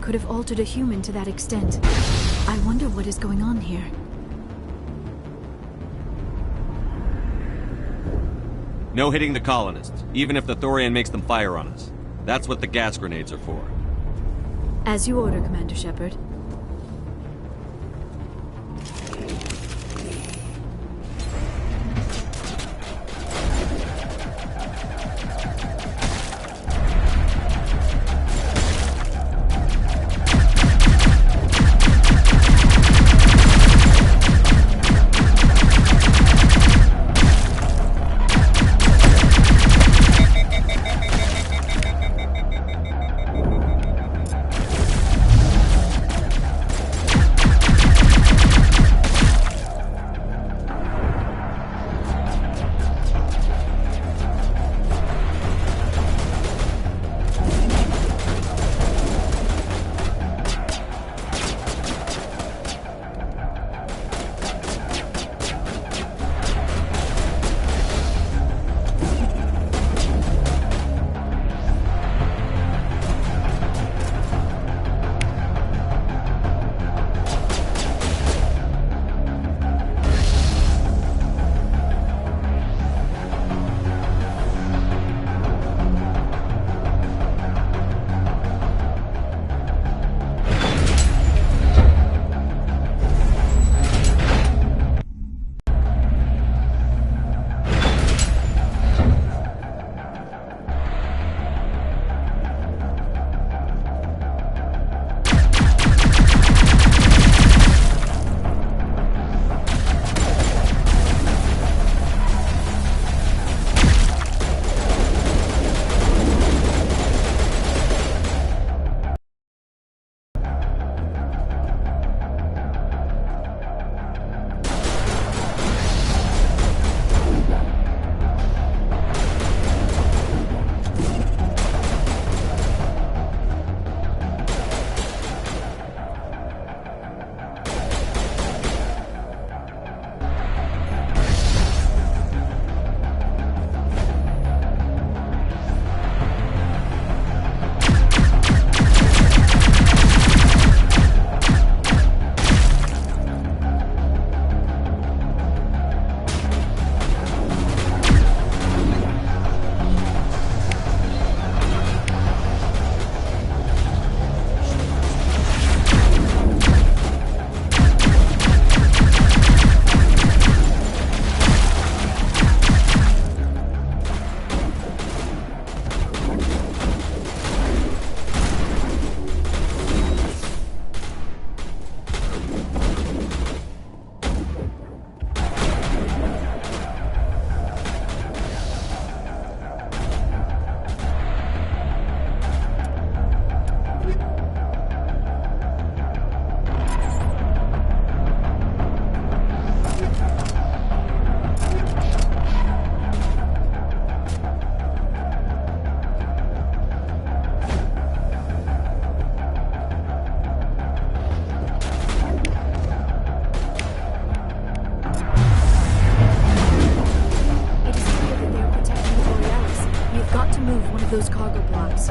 Could have altered a human to that extent. I wonder what is going on here. No hitting the colonists, even if the Thorian makes them fire on us. That's what the gas grenades are for. As you order, Commander Shepard. those cargo blocks.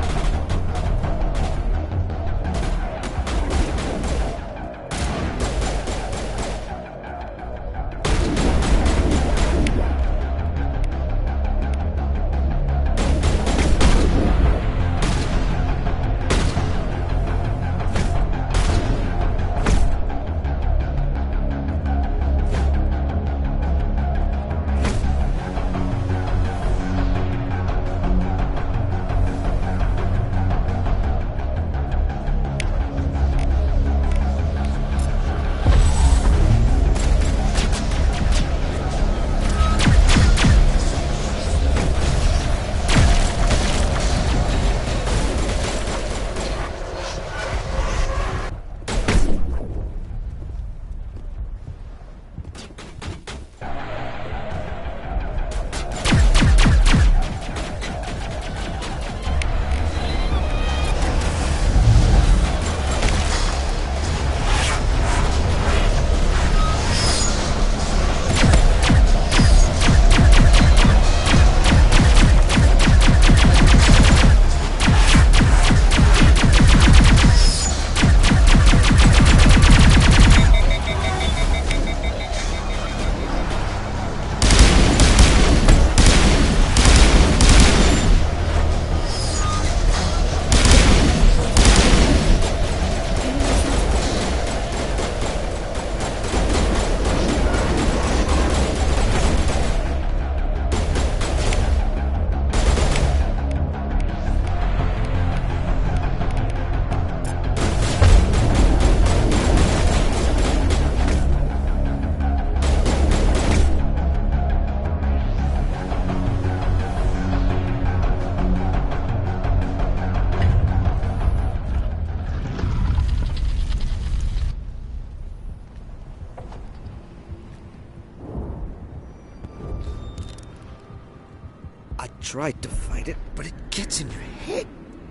I tried to fight it, but it gets in your head.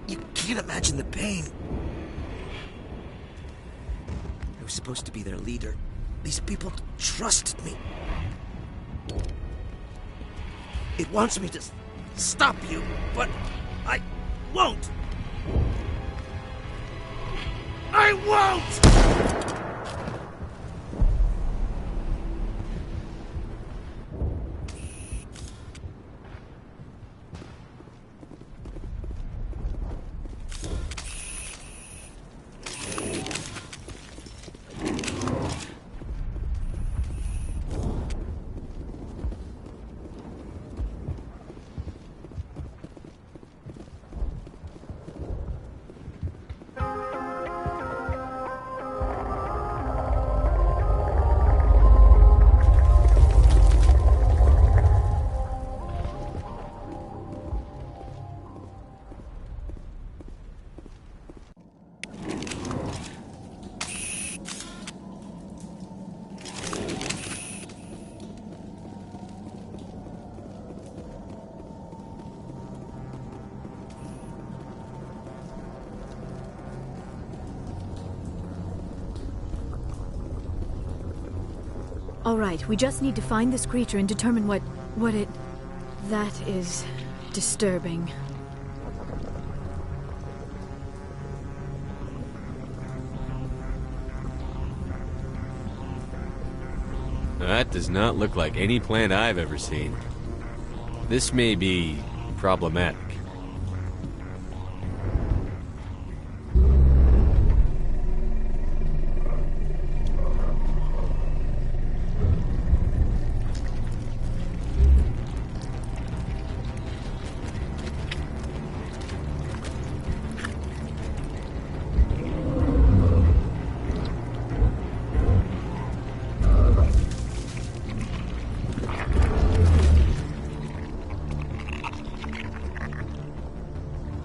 You can't imagine the pain. I was supposed to be their leader. These people trusted me. It wants me to stop you, but I won't. I won't! All right, we just need to find this creature and determine what it... That is disturbing. That does not look like any plant I've ever seen. This may be problematic.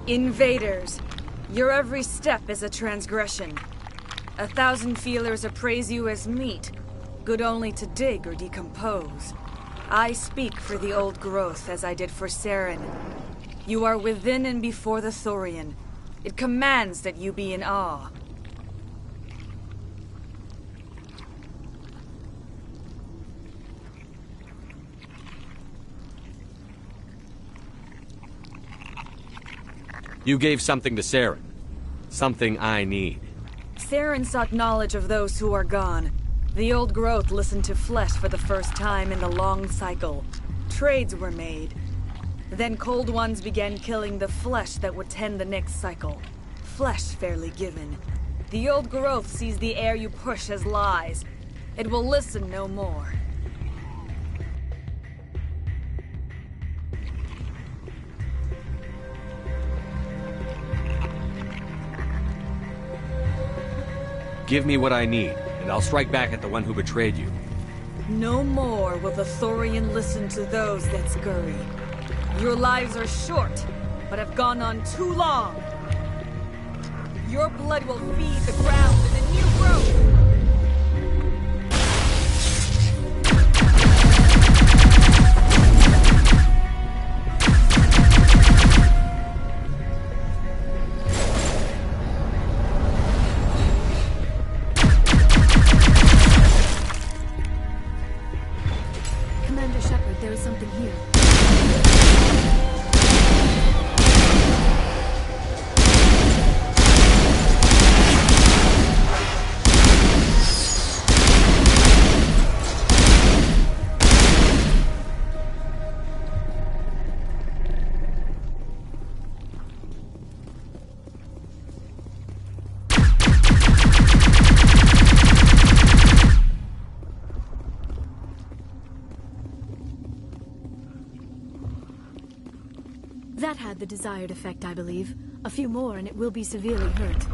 Invaders, your every step is a transgression. 1,000 feelers appraise you as meat, good only to dig or decompose. I speak for the old growth as I did for Saren. You are within and before the Thorian. It commands that you be in awe. You gave something to Saren. Something I need. Saren sought knowledge of those who are gone. The old growth listened to flesh for the first time in the long cycle. Trades were made. Then cold ones began killing the flesh that would tend the next cycle. Flesh fairly given. The old growth sees the air you push as lies. It will listen no more. Give me what I need, and I'll strike back at the one who betrayed you. No more will the Thorian listen to those that scurry. Your lives are short, but have gone on too long. Your blood will feed the ground in the new growth. Commander Shepard, there is something here. That had the desired effect, I believe. A few more and it will be severely hurt.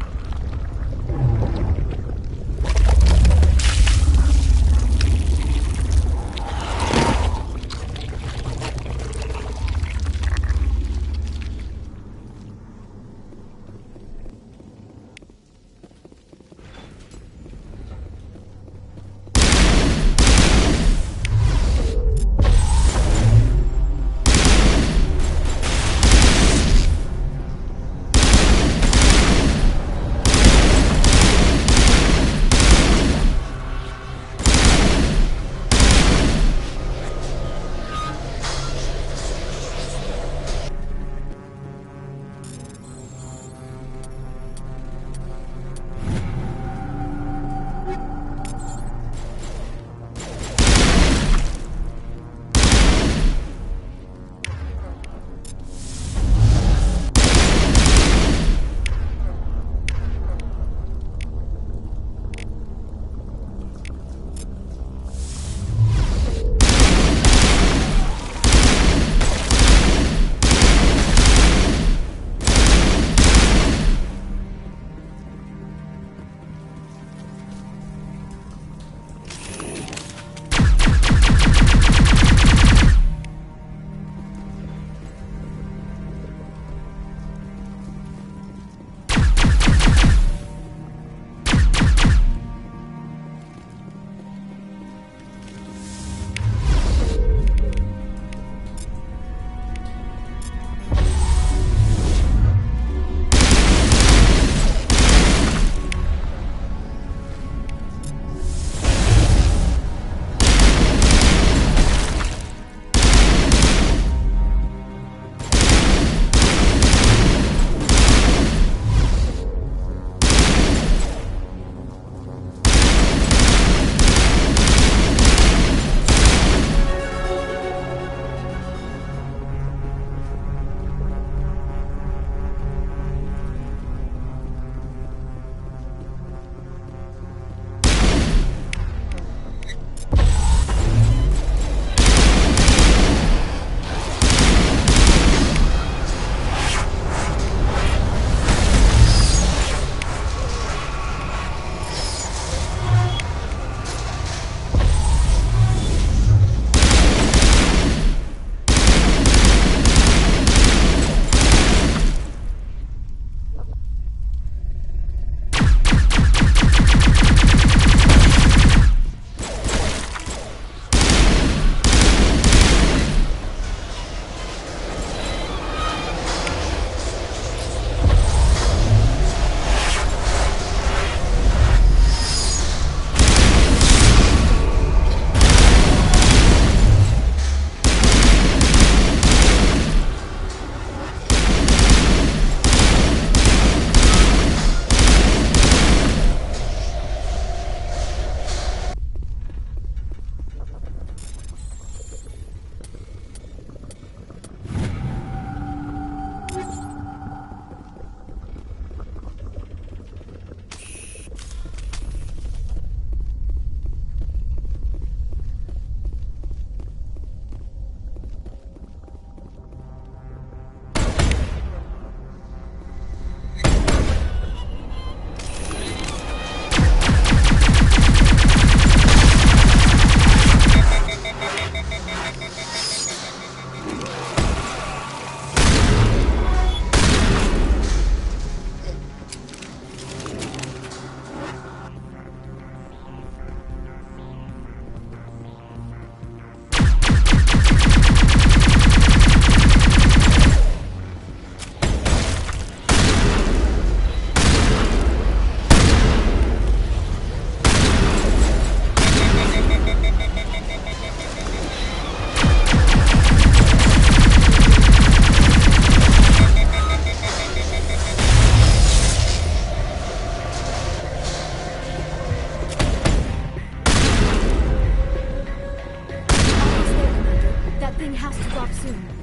thing has to drop soon.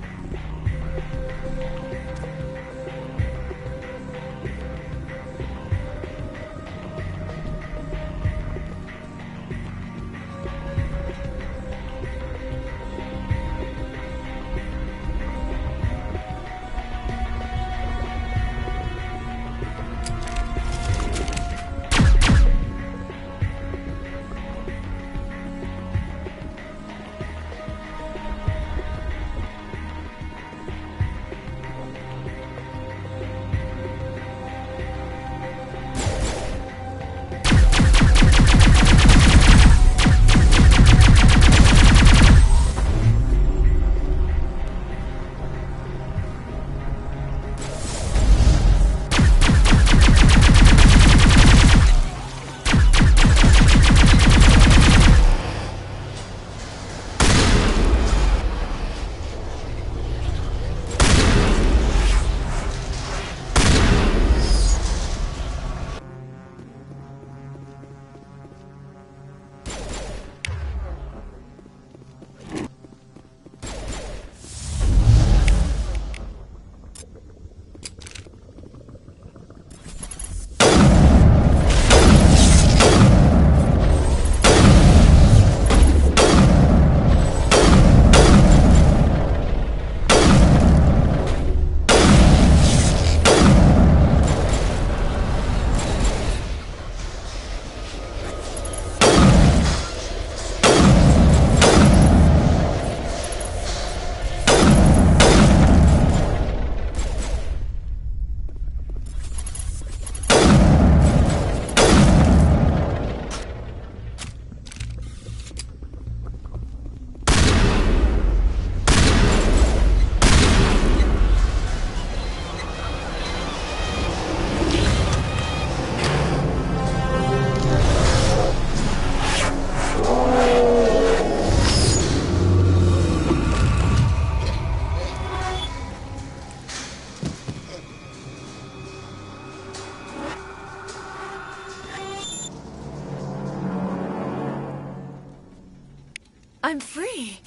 I'm free.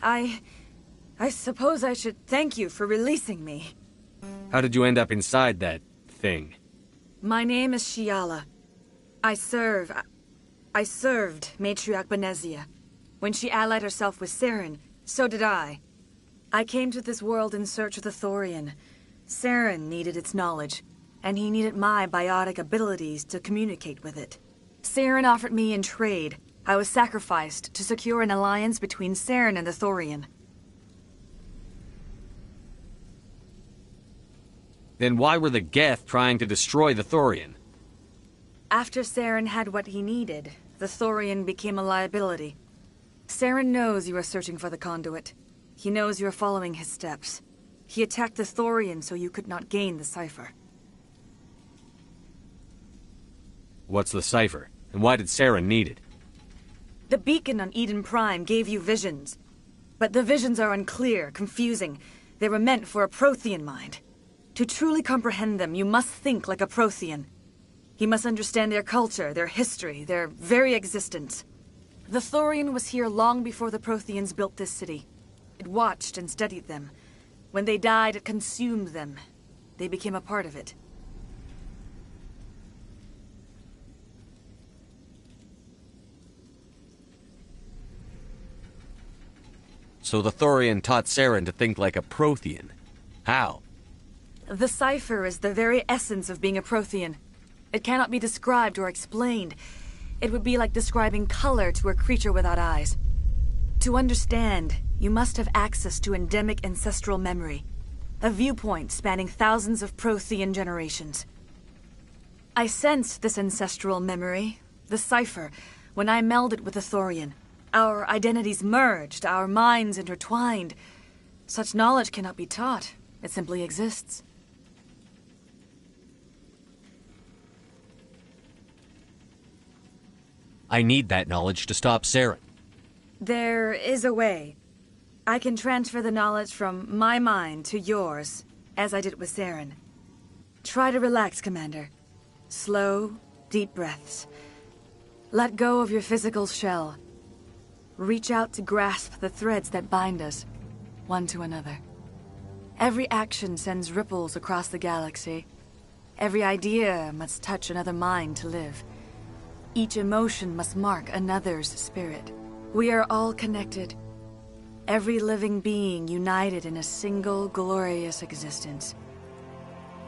I suppose I should thank you for releasing me. How did you end up inside that thing? My name is Shiala. I served Matriarch Benezia. When she allied herself with Saren, so did I. I came to this world in search of the Thorian. Saren needed its knowledge, and he needed my biotic abilities to communicate with it. Saren offered me in trade. I was sacrificed to secure an alliance between Saren and the Thorian. Then why were the Geth trying to destroy the Thorian? After Saren had what he needed, the Thorian became a liability. Saren knows you are searching for the conduit. He knows you are following his steps. He attacked the Thorian so you could not gain the cipher. What's the cipher? And why did Saren need it? The beacon on Eden Prime gave you visions. But the visions are unclear, confusing. They were meant for a Prothean mind. To truly comprehend them, you must think like a Prothean. You must understand their culture, their history, their very existence. The Thorian was here long before the Protheans built this city. It watched and studied them. When they died, it consumed them. They became a part of it. So the Thorian taught Saren to think like a Prothean. How? The cipher is the very essence of being a Prothean. It cannot be described or explained. It would be like describing color to a creature without eyes. To understand, you must have access to endemic ancestral memory, a viewpoint spanning thousands of Prothean generations. I sensed this ancestral memory, the cipher, when I melded with the Thorian. Our identities merged, our minds intertwined. Such knowledge cannot be taught. It simply exists. I need that knowledge to stop Saren. There is a way. I can transfer the knowledge from my mind to yours, as I did with Saren. Try to relax, Commander. Slow, deep breaths. Let go of your physical shell. Reach out to grasp the threads that bind us, one to another. Every action sends ripples across the galaxy. Every idea must touch another mind to live. Each emotion must mark another's spirit. We are all connected. Every living being united in a single glorious existence.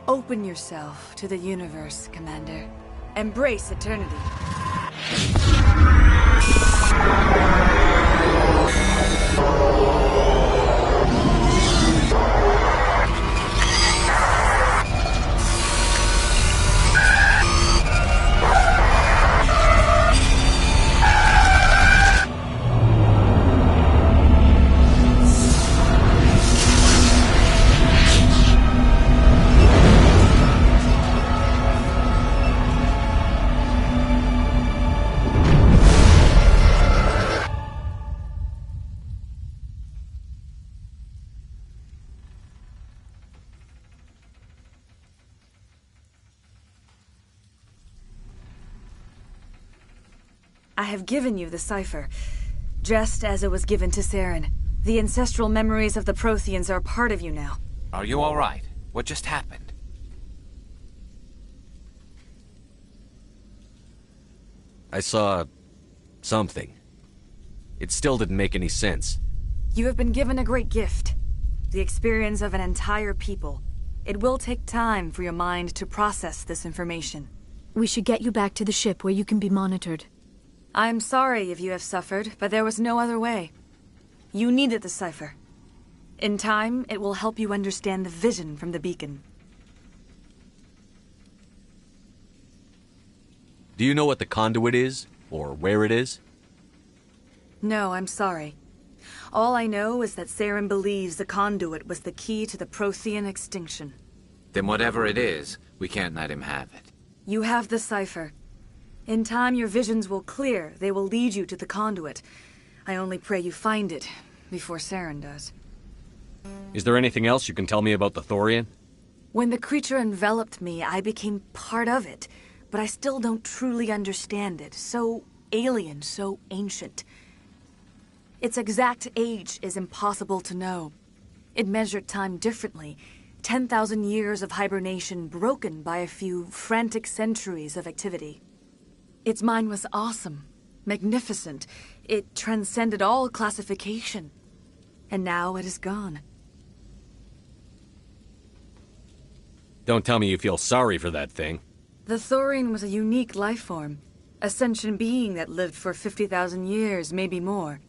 Open yourself to the universe, Commander. Embrace eternity. I have given you the cipher, just as it was given to Saren. The ancestral memories of the Protheans are a part of you now. Are you all right? What just happened? I saw... something. It still didn't make any sense. You have been given a great gift. The experience of an entire people. It will take time for your mind to process this information. We should get you back to the ship where you can be monitored. I am sorry if you have suffered, but there was no other way. You needed the cipher. In time, it will help you understand the vision from the beacon. Do you know what the conduit is? Or where it is? No, I'm sorry. All I know is that Saren believes the conduit was the key to the Prothean extinction. Then whatever it is, we can't let him have it. You have the cipher. In time, your visions will clear. They will lead you to the conduit. I only pray you find it before Saren does. Is there anything else you can tell me about the Thorian? When the creature enveloped me, I became part of it, but I still don't truly understand it. So alien, so ancient. Its exact age is impossible to know. It measured time differently. 10,000 years of hibernation broken by a few frantic centuries of activity. Its mind was awesome, magnificent. It transcended all classification. And now it is gone. Don't tell me you feel sorry for that thing. The Thorian was a unique life form. A sentient being that lived for 50,000 years, maybe more.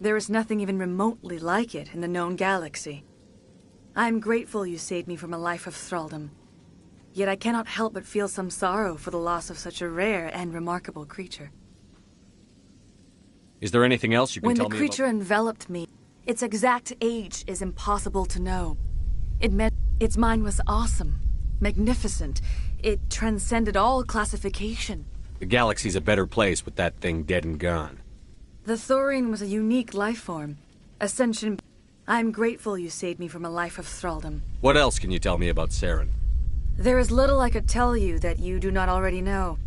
There is nothing even remotely like it in the known galaxy. I am grateful you saved me from a life of thraldom. Yet I cannot help but feel some sorrow for the loss of such a rare and remarkable creature. Is there anything else you can tell me about? When the creature enveloped me, its exact age is impossible to know. Its mind was awesome, magnificent. It transcended all classification. The galaxy's a better place with that thing dead and gone. The Thorian was a unique life form. Ascension. I'm grateful you saved me from a life of thraldom. What else can you tell me about Saren? There is little I could tell you that you do not already know.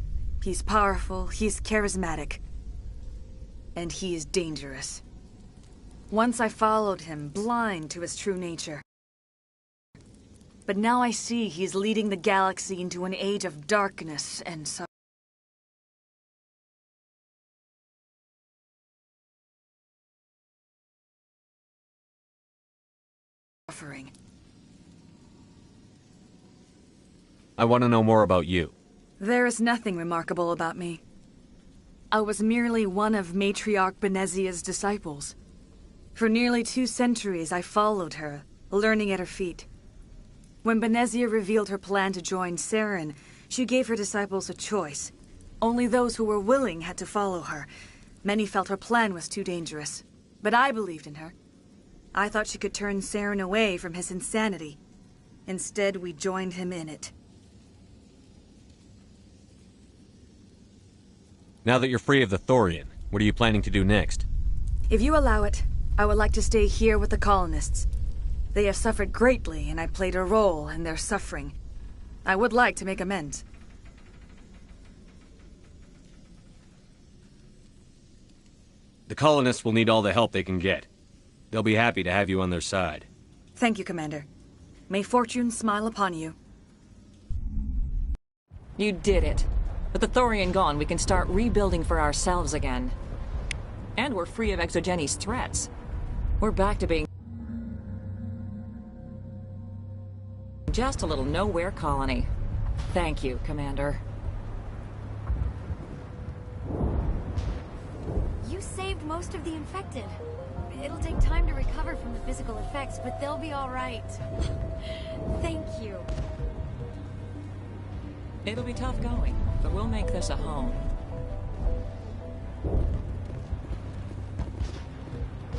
He's powerful, he's charismatic. And he is dangerous. Once I followed him, blind to his true nature. But now I see he's leading the galaxy into an age of darkness and suffering. I want to know more about you. There is nothing remarkable about me. I was merely one of Matriarch Benezia's disciples. For nearly 2 centuries I followed her, learning at her feet. When Benezia revealed her plan to join Saren, she gave her disciples a choice. Only those who were willing had to follow her. Many felt her plan was too dangerous, but I believed in her. I thought she could turn Saren away from his insanity. Instead, we joined him in it. Now that you're free of the Thorian, what are you planning to do next? If you allow it, I would like to stay here with the colonists. They have suffered greatly, and I played a role in their suffering. I would like to make amends. The colonists will need all the help they can get. They'll be happy to have you on their side. Thank you, Commander. May fortune smile upon you. You did it. With the Thorian gone, we can start rebuilding for ourselves again. And we're free of Exogeni's threats. We're back to being just a little nowhere colony. Thank you, Commander. You saved most of the infected. It'll take time to recover from the physical effects, but they'll be all right. Thank you. It'll be tough going, but we'll make this a home.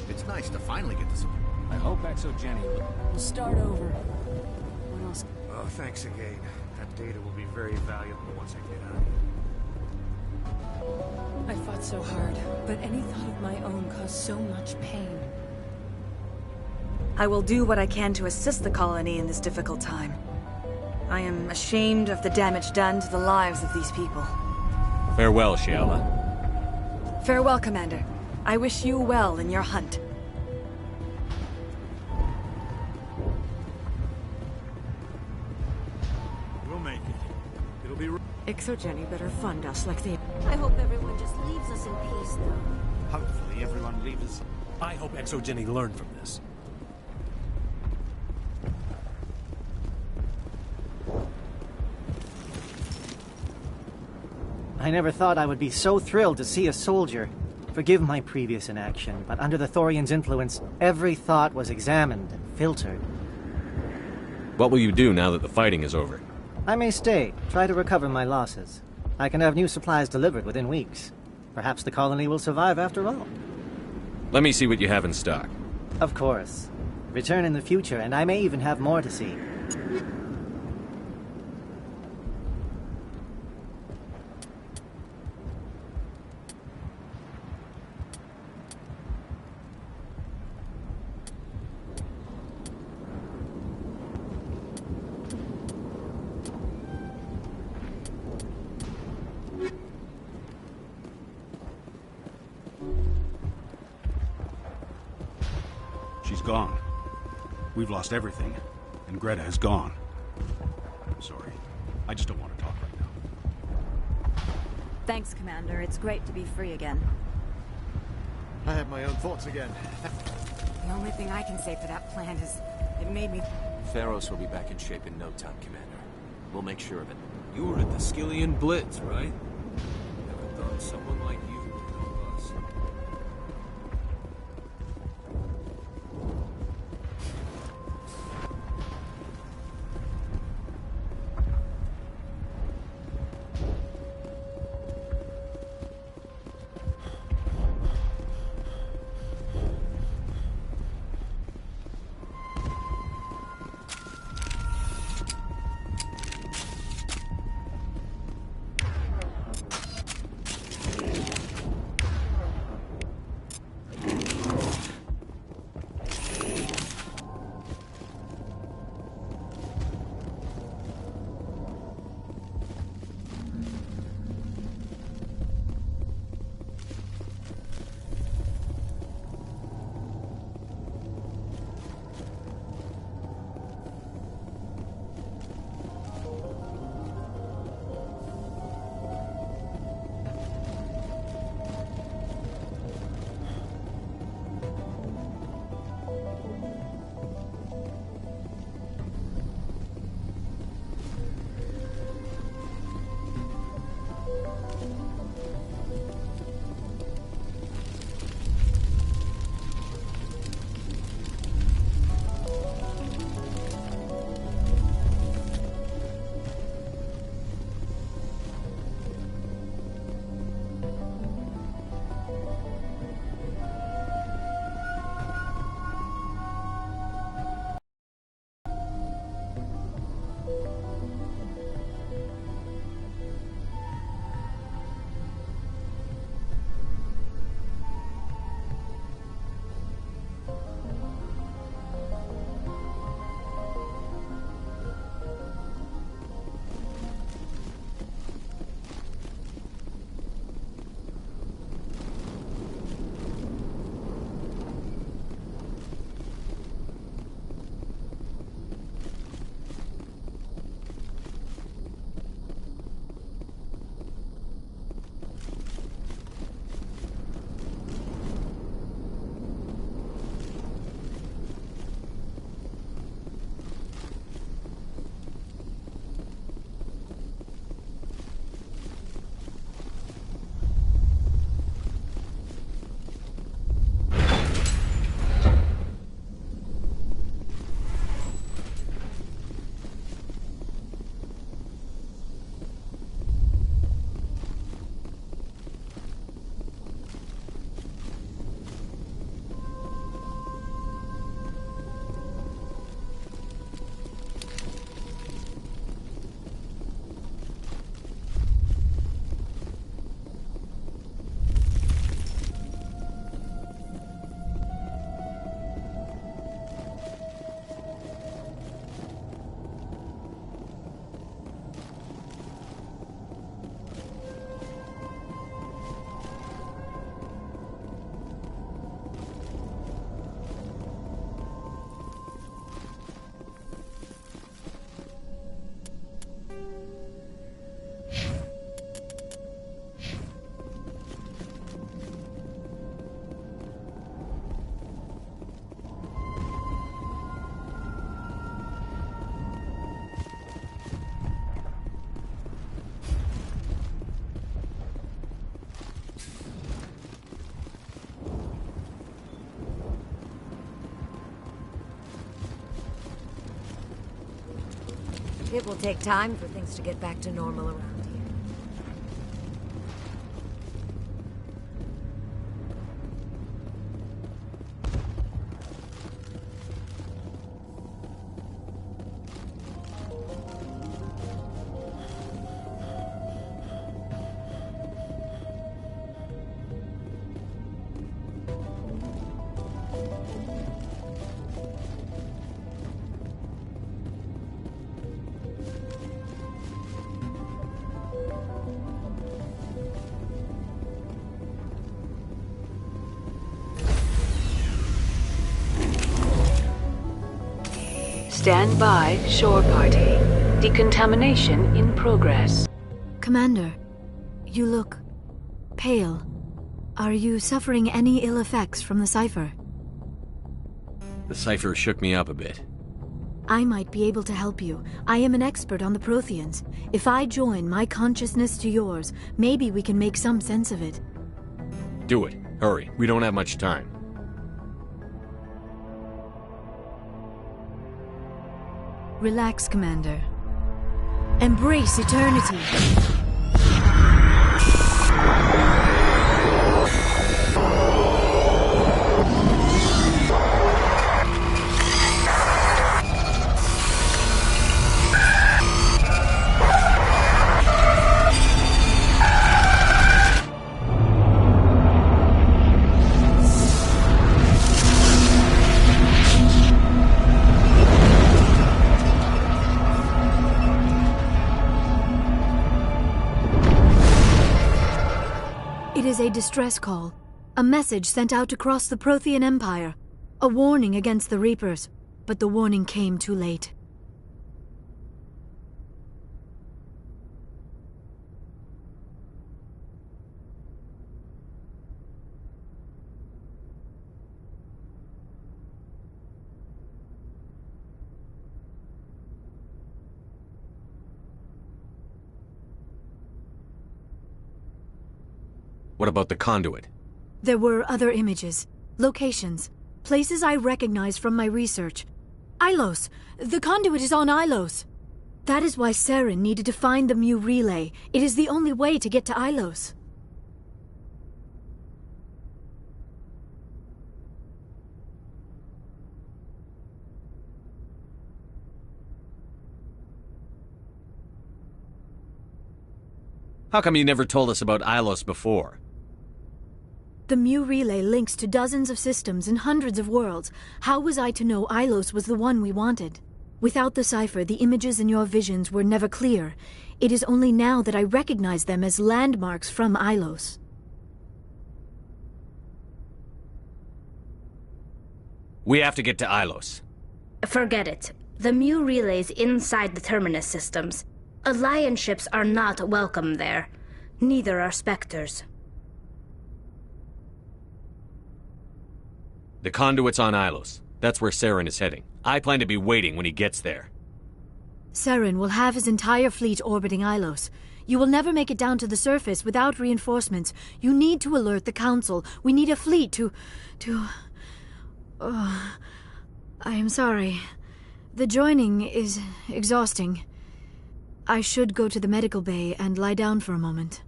It's nice to finally get to some... I hope Exogeny... We'll start over. What else? Oh, thanks again. That data will be very valuable once I get out. I fought so hard, but any thought of my own caused so much pain. I will do what I can to assist the colony in this difficult time. I am ashamed of the damage done to the lives of these people. Farewell, Shiala. Farewell, Commander. I wish you well in your hunt. We'll make it. It'll be... Exogeny better fund us like they... I hope everyone just leaves us in peace, though. Hopefully everyone leaves us... I hope Exogeny learned from this. I never thought I would be so thrilled to see a soldier. Forgive my previous inaction, but under the Thorian's influence, every thought was examined and filtered. What will you do now that the fighting is over? I may stay, try to recover my losses. I can have new supplies delivered within weeks. Perhaps the colony will survive after all. Let me see what you have in stock. Of course. Return in the future, and I may even have more to see. She's gone. We've lost everything, and Greta is gone. I'm sorry. I just don't want to talk right now. Thanks, Commander. It's great to be free again. I have my own thoughts again. The only thing I can say for that plan is it made me... Pharos will be back in shape in no time, Commander. We'll make sure of it. You were at the Skillian Blitz, right? Never thought someone like you would help us. It will take time for things to get back to normal around here. Stand by, shore party. Decontamination in progress. Commander, you look pale. Are you suffering any ill effects from the cipher? The cipher shook me up a bit. I might be able to help you. I am an expert on the Protheans. If I join my consciousness to yours, maybe we can make some sense of it. Do it. Hurry. We don't have much time. Relax, Commander. Embrace eternity. It is a distress call. A message sent out across the Prothean Empire. A warning against the Reapers. But the warning came too late. What about the conduit? There were other images, locations, places I recognized from my research. Ilos! The conduit is on Ilos! That is why Saren needed to find the Mu relay. It is the only way to get to Ilos. How come you never told us about Ilos before? The Mu relay links to dozens of systems in hundreds of worlds. How was I to know Ilos was the one we wanted? Without the cipher, the images in your visions were never clear. It is only now that I recognize them as landmarks from Ilos. We have to get to Ilos. Forget it. The Mu relay's inside the Terminus systems. Alliance ships are not welcome there. Neither are Spectres. The conduit's on Ilos. That's where Saren is heading. I plan to be waiting when he gets there. Saren will have his entire fleet orbiting Ilos. You will never make it down to the surface without reinforcements. You need to alert the Council. We need a fleet to... Oh, I am sorry. The joining is exhausting. I should go to the medical bay and lie down for a moment.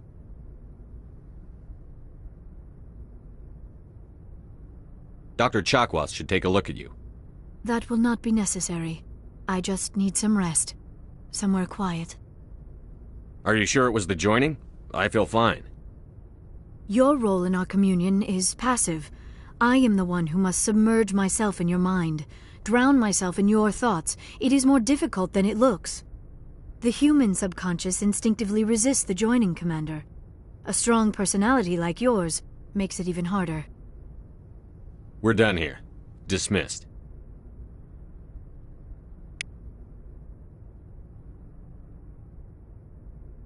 Dr. Chakwas should take a look at you. That will not be necessary. I just need some rest. Somewhere quiet. Are you sure it was the joining? I feel fine. Your role in our communion is passive. I am the one who must submerge myself in your mind, drown myself in your thoughts. It is more difficult than it looks. The human subconscious instinctively resists the joining, Commander. A strong personality like yours makes it even harder. We're done here. Dismissed.